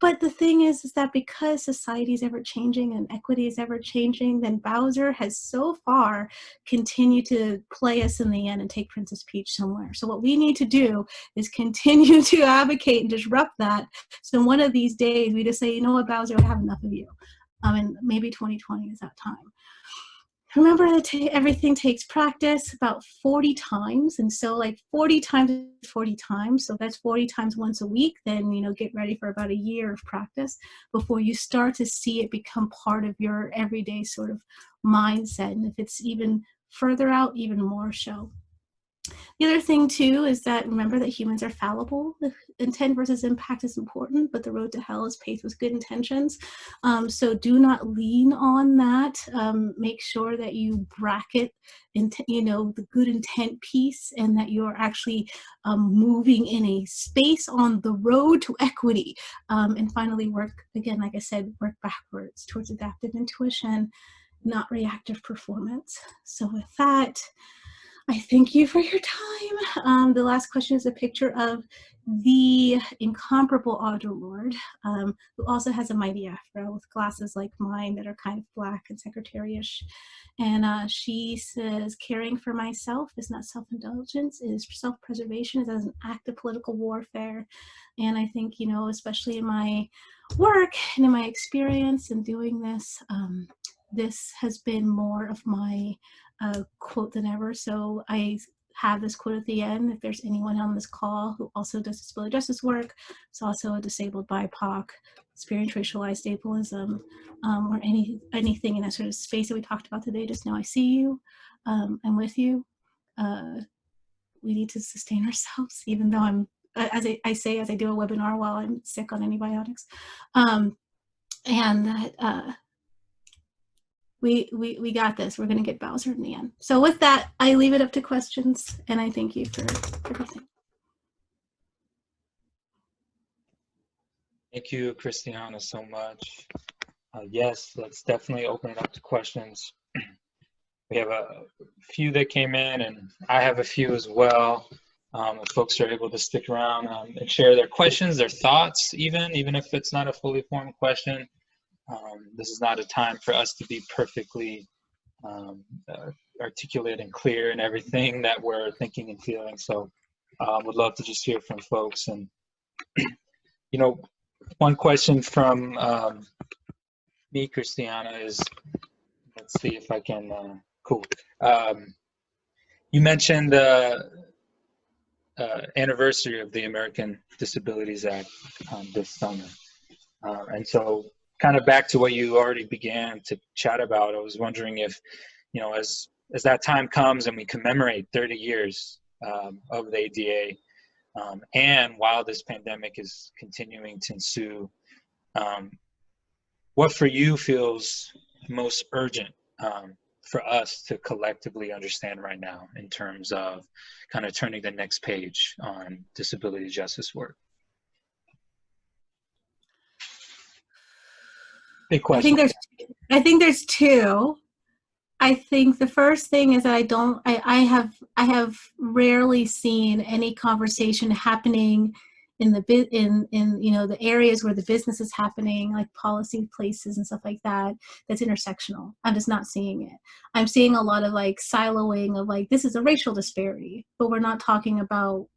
But the thing is that because society is ever changing and equity is ever changing, then Bowser has so far continued to play us in the end and take Princess Peach somewhere. So what we need to do is continue to advocate and disrupt that. So one of these days we just say, you know what, Bowser, I have enough of you. And maybe 2020 is that time. Remember that everything takes practice about 40 times. And so like 40 times is 40 times. So that's 40 times once a week. Then, get ready for about a year of practice before you start to see it become part of your everyday sort of mindset. And if it's even further out, even more so. The other thing too is that remember that humans are fallible. Intent versus impact is important, but the road to hell is paved with good intentions. So do not lean on that. Make sure that you bracket, the good intent piece, and that you're actually moving in a space on the road to equity. And finally, work again, like I said, work backwards towards adaptive intuition, not reactive performance. So with that, I thank you for your time. The last question is a picture of the incomparable Audre Lorde, who also has a mighty afro with glasses like mine that are kind of black and secretary-ish. And she says, caring for myself is not self-indulgence, it is self-preservation, it is an act of political warfare. And I think, especially in my work and in my experience in doing this, this has been more of my quote than ever. So I have this quote at the end. If there's anyone on this call who also does disability justice work, it's also a disabled BIPOC, experienced racialized ableism, or anything in that sort of space that we talked about today, just know I see you. I'm with you. We need to sustain ourselves, even though I'm as I say, as I do a webinar while I'm sick on antibiotics. And that we got this. We're going to get Bowser in the end. So with that, I leave it up to questions, and I thank you for everything. Thank you, Christiana, so much. Yes, let's definitely open it up to questions. We have a few that came in, and I have a few as well. If folks are able to stick around and share their questions, their thoughts, even if it's not a fully formed question. This is not a time for us to be perfectly articulate and clear in everything that we're thinking and feeling. So would love to just hear from folks. And, you know, one question from me, Christiana, is, let's see if I can, cool. You mentioned the anniversary of the American Disabilities Act this summer. And so kind of back to what you already began to chat about, I was wondering if, you know, as that time comes and we commemorate 30 years of the ADA, and while this pandemic is continuing to ensue, what for you feels most urgent for us to collectively understand right now in terms of kind of turning the next page on disability justice work? Big question. I think there's two. I think the first thing is that I have rarely seen any conversation happening in you know, the areas where the business is happening, like policy places and stuff like that, that's intersectional. I'm just not seeing it. I'm seeing a lot of like siloing of like, this is a racial disparity, but we're not talking about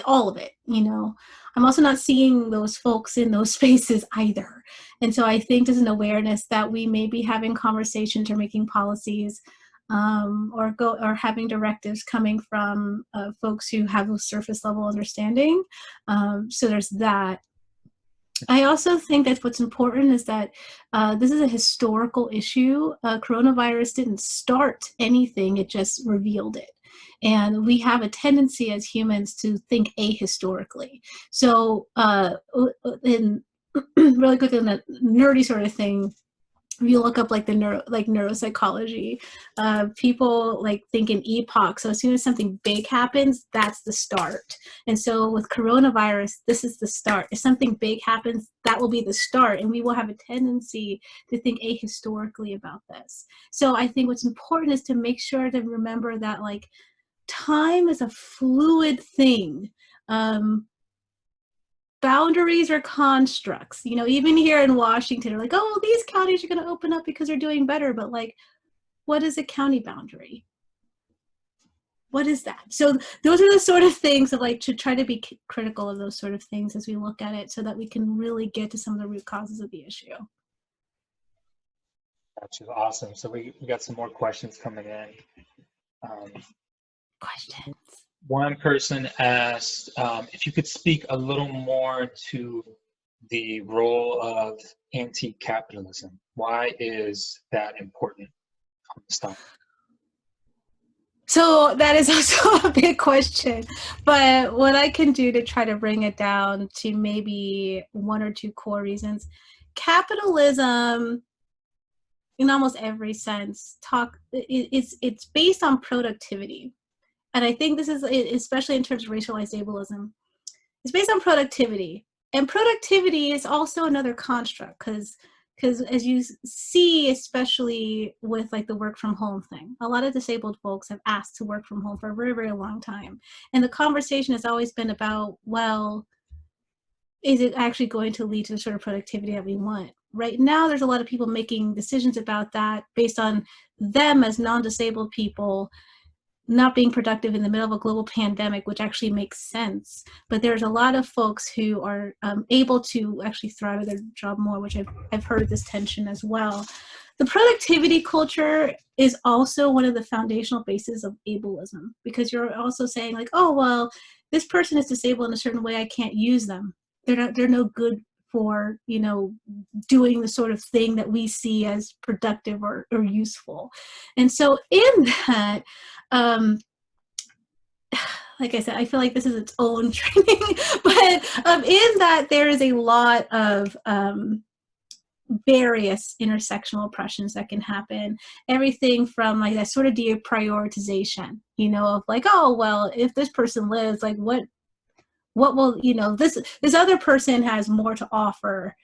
all of it, you know. I'm also not seeing those folks in those spaces either. And so I think there's an awareness that we may be having conversations or making policies or having directives coming from folks who have a surface level understanding. So there's that. I also think that what's important is that this is a historical issue. Coronavirus didn't start anything, it just revealed it. And we have a tendency as humans to think ahistorically. So in really quick, in a nerdy sort of thing, if you look up like the neuropsychology, people like think in epochs. So as soon as something big happens, that's the start. And so with coronavirus, this is the start. If something big happens, that will be the start. And we will have a tendency to think ahistorically about this. So I think what's important is to make sure to remember that like time is a fluid thing. Boundaries are constructs. You know, even here in Washington, they're like, oh, these counties are going to open up because they're doing better. But like, what is a county boundary? What is that? So those are the sort of things of like to try to be critical of those sort of things as we look at it so that we can really get to some of the root causes of the issue. That's awesome. So we got some more questions coming in. Questions. One person asked if you could speak a little more to the role of anti-capitalism. Why is that important on this topic? So that is also a big question, but what I can do to try to bring it down to maybe one or two core reasons. Capitalism, in almost every sense, it's based on productivity. And I think this is, especially in terms of racialized ableism, it's based on productivity. And productivity is also another construct because as you see, especially with like the work from home thing, a lot of disabled folks have asked to work from home for a very, very long time. And the conversation has always been about, well, is it actually going to lead to the sort of productivity that we want? Right now, there's a lot of people making decisions about that based on them as non-disabled people not being productive in the middle of a global pandemic, which actually makes sense. But there's a lot of folks who are able to actually thrive at their job more, which I've heard this tension as well. The productivity culture is also one of the foundational bases of ableism, because you're also saying like, oh, well, this person is disabled in a certain way, I can't use them. They're no good for, you know, doing the sort of thing that we see as productive or useful. And so in that, like I said, I feel like this is its own training, but in that there is a lot of various intersectional oppressions that can happen. Everything from like that sort of deprioritization, you know, of like, oh, well, if this person lives, like what will, you know, this other person has more to offer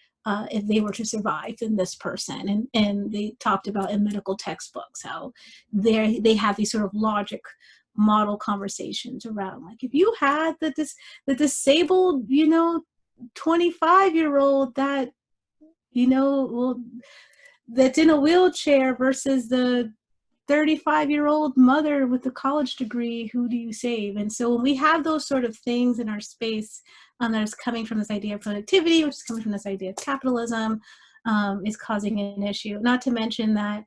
if they were to survive than this person. And they talked about in medical textbooks how they have these sort of logic model conversations around like, if you had the disabled, you know, 25-year-old that, you know, well, that's in a wheelchair versus the 35-year-old mother with a college degree, who do you save? And so when we have those sort of things in our space that is coming from this idea of productivity, which is coming from this idea of capitalism, is causing an issue. Not to mention that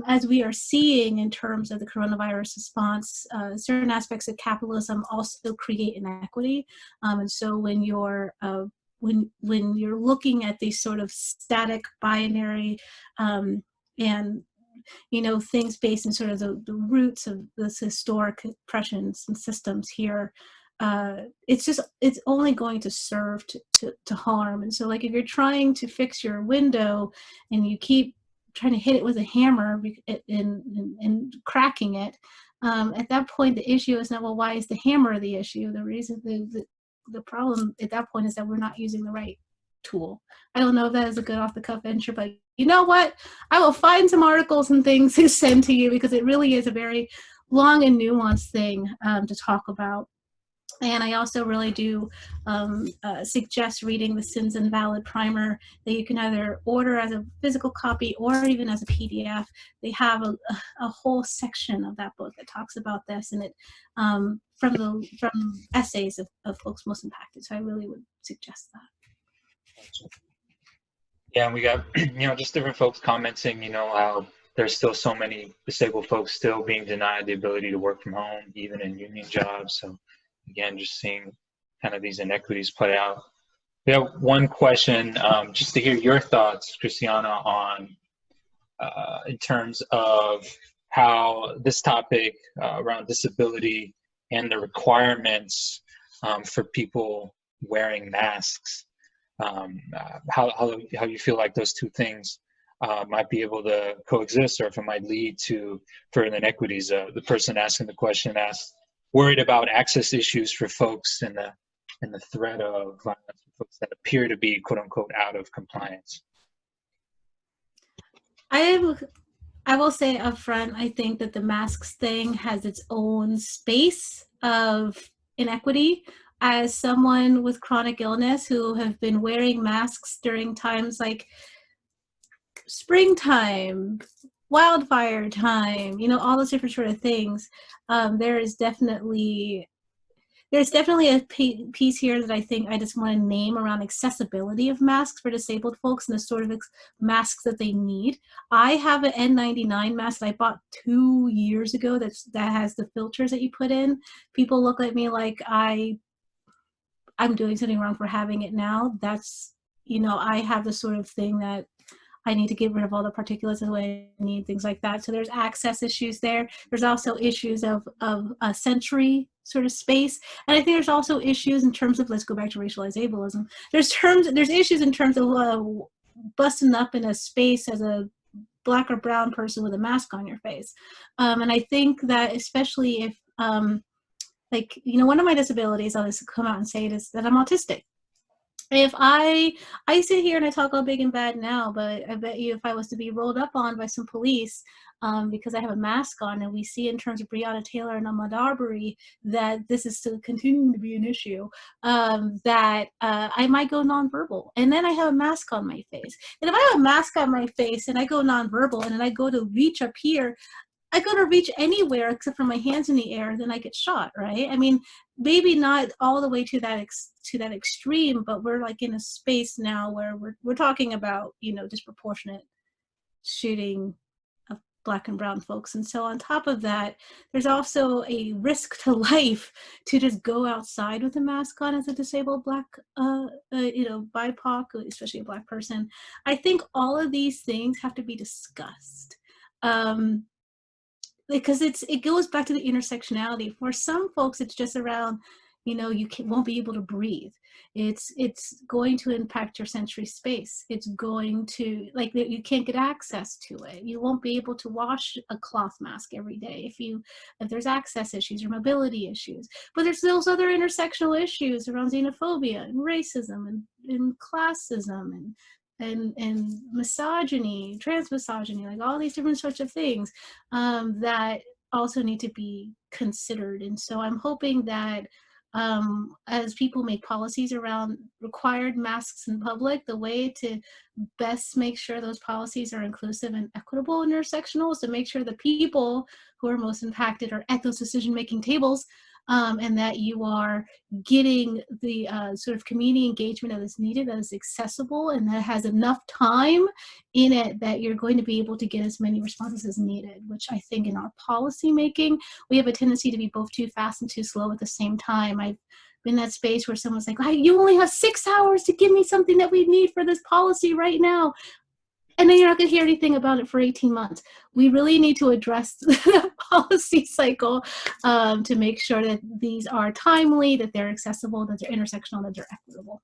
as we are seeing in terms of the coronavirus response, certain aspects of capitalism also create inequity. And so when you're looking at these sort of static binary and, you know, things based in sort of the roots of this historic oppressions and systems here, it's only going to serve to harm. And so like if you're trying to fix your window and you keep trying to hit it with a hammer and cracking it, at that point the issue is not, well, why is the hammer the issue? The reason, the problem at that point is that we're not using the right tool. I don't know if that is a good off the cuff answer, but you know what? I will find some articles and things to send to you because it really is a very long and nuanced thing to talk about. And I also really do suggest reading the Sins Invalid Primer that you can either order as a physical copy or even as a PDF. They have a whole section of that book that talks about this, and it from essays of folks most impacted. So I really would suggest that. Yeah, and we got, you know, just different folks commenting, you know, how there's still so many disabled folks still being denied the ability to work from home, even in union jobs. So again, just seeing kind of these inequities play out. We have one question, just to hear your thoughts, Christiana, on in terms of how this topic around disability and the requirements for people wearing masks, how you feel like those two things might be able to coexist, or if it might lead to further inequities. The person asking the question asked, worried about access issues for folks and the threat of violence for folks that appear to be quote unquote out of compliance. I will say upfront, I think that the masks thing has its own space of inequity. As someone with chronic illness who have been wearing masks during times like springtime, wildfire time, you know, all those different sort of things, there's definitely a piece here that I think I just want to name around accessibility of masks for disabled folks and the sort of masks that they need. I have an N99 mask that I bought 2 years ago that has the filters that you put in. People look at me like I'm doing something wrong for having it now. That's, you know, I have the sort of thing that I need to get rid of all the particulates the way I need, things like that. So there's access issues there. There's also issues of a sensory sort of space. And I think there's also issues in terms of, let's go back to racialized ableism. There's issues in terms of busting up in a space as a Black or brown person with a mask on your face. And I think that especially if, like, you know, one of my disabilities, I'll just come out and say it, is that I'm autistic. If I sit here and I talk all big and bad now, but I bet you if I was to be rolled up on by some police because I have a mask on, and we see in terms of Breonna Taylor and Ahmaud Arbery that this is still continuing to be an issue, that I might go nonverbal. And then I have a mask on my face. And if I have a mask on my face and I go nonverbal and then I go to reach up here, I go to reach anywhere except for my hands in the air, then I get shot, right? I mean, maybe not all the way to that extreme, but we're like in a space now where we're talking about, you know, disproportionate shooting of Black and brown folks. And so on top of that, there's also a risk to life to just go outside with a mask on as a disabled Black, you know, BIPOC, especially a Black person. I think all of these things have to be discussed. because it goes back to the intersectionality. For some folks, it's just around, you won't be able to breathe. It's going to impact your sensory space. It's going to, like, you can't get access to it. You won't be able to wash a cloth mask every day if there's access issues or mobility issues. But there's those other intersectional issues around xenophobia and racism and classism and misogyny, trans misogyny, like all these different sorts of things that also need to be considered. And so I'm hoping that as people make policies around required masks in public, the way to best make sure those policies are inclusive and equitable and intersectional is to make sure the people who are most impacted are at those decision-making tables, and that you are getting the sort of community engagement that is needed, that is accessible, and that has enough time in it that you're going to be able to get as many responses as needed, which I think in our policy making, we have a tendency to be both too fast and too slow at the same time. I've been in that space where someone's like, you only have 6 hours to give me something that we need for this policy right now. And then you're not going to hear anything about it for 18 months. We really need to address the policy cycle to make sure that these are timely, that they're accessible, that they're intersectional, that they're equitable.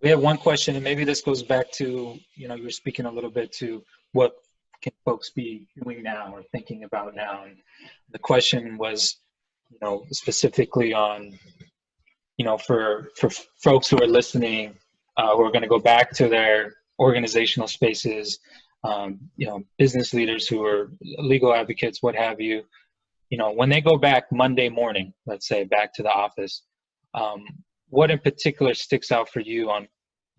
We have one question, and maybe this goes back to, you're speaking a little bit to what can folks be doing now or thinking about now. And the question was, specifically on, for folks who are listening, who are going to go back to their organizational spaces, business leaders who are legal advocates, what have you, when they go back Monday morning, let's say, back to the office, what in particular sticks out for you on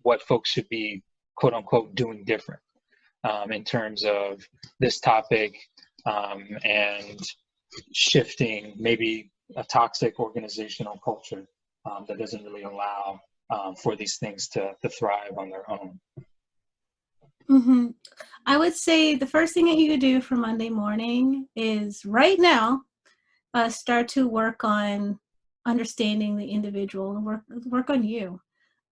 what folks should be, quote unquote, doing different in terms of this topic and shifting maybe a toxic organizational culture that doesn't really allow for these things to thrive on their own? Mm-hmm. I would say the first thing that you could do for Monday morning is right now start to work on understanding the individual and work on you.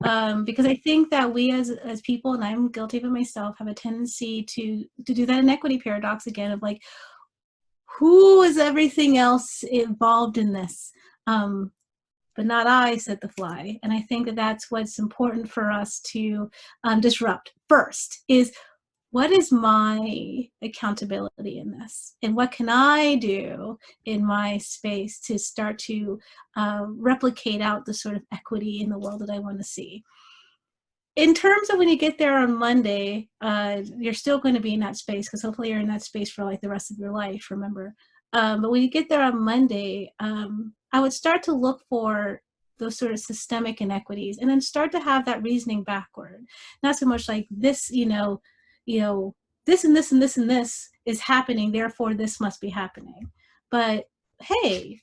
Because I think that we as people, and I'm guilty of it myself, have a tendency to do that inequity paradox again of like, who is everything else involved in this? But not I, said the fly. And I think that that's what's important for us to disrupt first is, what is my accountability in this? And what can I do in my space to start to replicate out the sort of equity in the world that I want to see? In terms of when you get there on Monday, you're still going to be in that space because hopefully you're in that space for like the rest of your life, remember. But when you get there on Monday, I would start to look for those sort of systemic inequities and then start to have that reasoning backward. Not so much like this, this and this and this and this is happening, therefore this must be happening. But hey,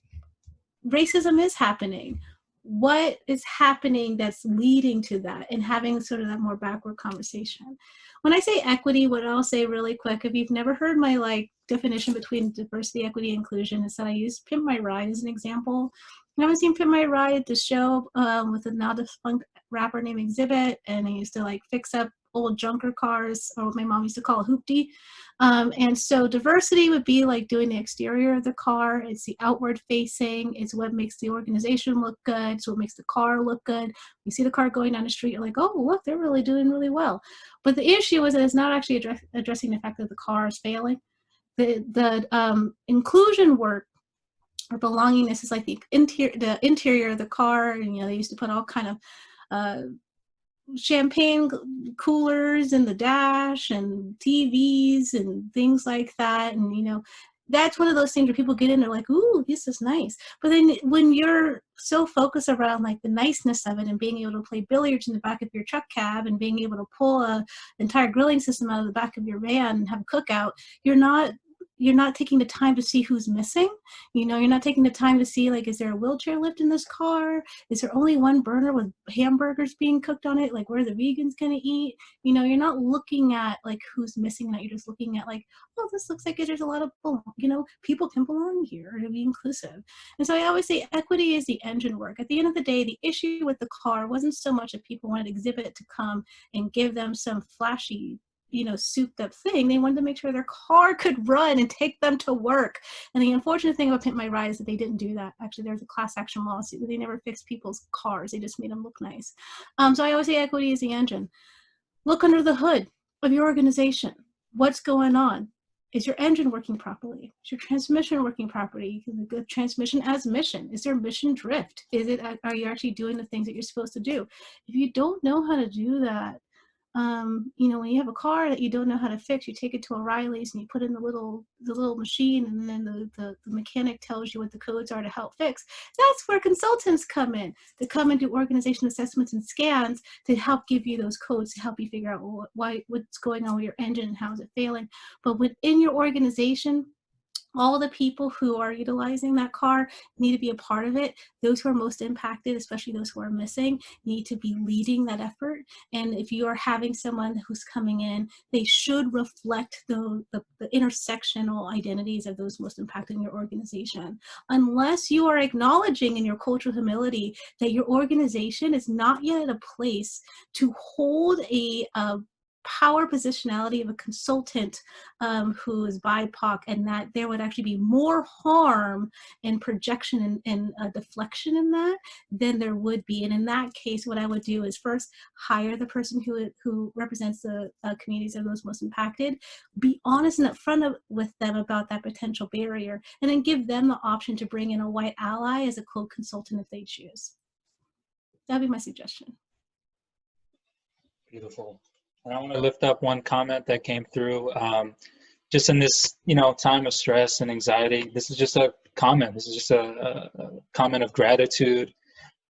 racism is happening. What is happening that's leading to that, and having sort of that more backward conversation. When I say equity, what I'll say really quick, if you've never heard my definition between diversity, equity, and inclusion, is that I use Pimp My Ride as an example. You haven't seen Pimp My Ride, the show with a now defunct rapper named Exhibit, and he used to fix up old junker cars, or what my mom used to call a hoopty. And so diversity would be like doing the exterior of the car. It's the outward facing. It's what makes the organization look good. It's what makes the car look good. You see the car going down the street, you're like, oh, look, they're really doing really well. But the issue is that it's not actually addressing the fact that the car is failing. The inclusion work or belongingness is like the interior of the car. And, they used to put all kind of champagne coolers in the dash and TVs and things like that. And, that's one of those things where people get in, they're like, ooh, this is nice. But then when you're so focused around the niceness of it and being able to play billiards in the back of your truck cab and being able to pull an entire grilling system out of the back of your van and have a cookout, you're not taking the time to see who's missing. You're not taking the time to see, is there a wheelchair lift in this car? Is there only one burner with hamburgers being cooked on it? Where are the vegans going to eat? You're not looking at who's missing that. You're just looking at oh, this looks like there's a lot of, people can belong here to be inclusive. And so I always say equity is the engine work. At the end of the day, the issue with the car wasn't so much that people wanted Exhibit to come and give them some flashy souped up thing. They wanted to make sure their car could run and take them to work. And the unfortunate thing about Pimp My Ride is that they didn't do that. Actually, there was a class action lawsuit that they never fixed people's cars. They just made them look nice. So I always say equity is the engine. Look under the hood of your organization. What's going on? Is your engine working properly? Is your transmission working properly? The transmission as mission. Is there mission drift? Are you actually doing the things that you're supposed to do? If you don't know how to do that, when you have a car that you don't know how to fix, you take it to O'Reilly's and you put in the little machine, and then the mechanic tells you what the codes are to help fix. That's where consultants come in. They come and do organization assessments and scans to help give you those codes, to help you figure out what's going on with your engine and how is it failing. But within your organization, all the people who are utilizing that car need to be a part of it. Those who are most impacted, especially those who are missing, need to be leading that effort. And if you are having someone who's coming in, they should reflect the intersectional identities of those most impacted in your organization. Unless you are acknowledging in your cultural humility that your organization is not yet at a place to hold a power positionality of a consultant who is BIPOC, and that there would actually be more harm and projection and deflection in that than there would be. And in that case, what I would do is first hire the person who represents the communities of those most impacted, be honest and upfront with them about that potential barrier, and then give them the option to bring in a white ally as a co-consultant if they choose. That'd be my suggestion. Beautiful. And I want to lift up one comment that came through. Just in this, time of stress and anxiety, this is just a comment. This is just a comment of gratitude.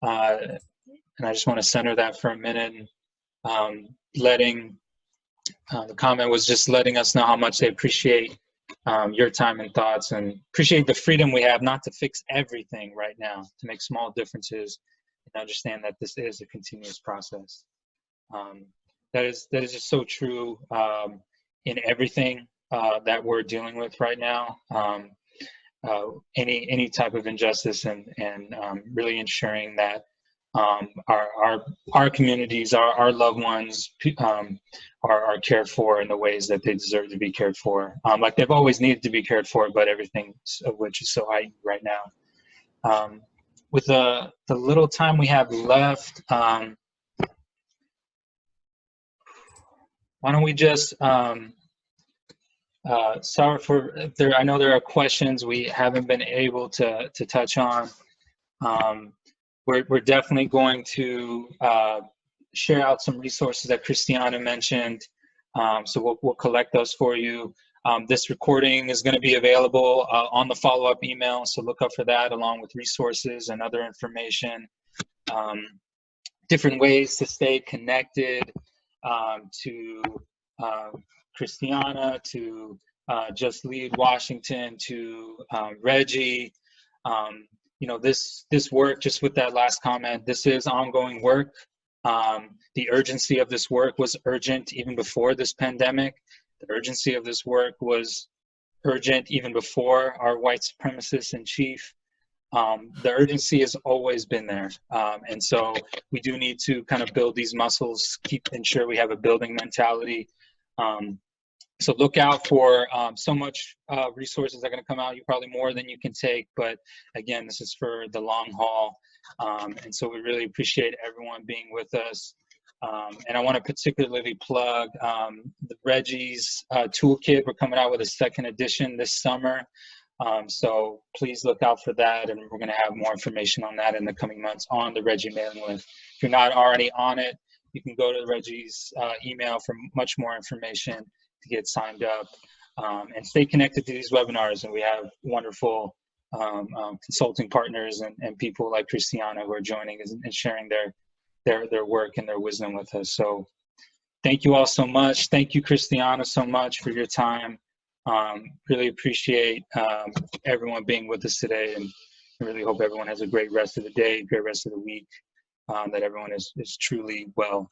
And I just want to center that for a minute. The comment was just letting us know how much they appreciate your time and thoughts, and appreciate the freedom we have not to fix everything right now, to make small differences, and understand that this is a continuous process. That is just so true in everything that we're dealing with right now. Any type of injustice, and really ensuring that our communities, our loved ones are cared for in the ways that they deserve to be cared for, like they've always needed to be cared for, but everything of which is so heightened right now. With the little time we have left, why don't we just, sorry for if there, I know there are questions we haven't been able to touch on. We're definitely going to share out some resources that Christiana mentioned. So we'll collect those for you. This recording is going to be available on the follow-up email, so look up for that, along with resources and other information. Different ways to stay connected to Christiana, to Just Lead Washington, to Reggie. This work, just with that last comment, this is ongoing work. The urgency of this work was urgent even before this pandemic. The urgency of this work was urgent even before our white supremacists in chief. The urgency has always been there. And so we do need to kind of build these muscles, ensure we have a building mentality. So look out for so much resources that are going to come out. You probably more than you can take, but again, this is for the long haul. And so we really appreciate everyone being with us. And I want to particularly plug the Reggie's toolkit. We're coming out with a second edition this summer. So please look out for that, and we're going to have more information on that in the coming months on the Reggie mailing list. If you're not already on it, you can go to Reggie's email for much more information to get signed up, and stay connected to these webinars. And we have wonderful consulting partners and people like Christiana who are joining us and sharing their work and their wisdom with us. So thank you all so much. Thank you, Christiana, so much for your time. Really appreciate everyone being with us today, and really hope everyone has a great rest of the day, great rest of the week, that everyone is truly well.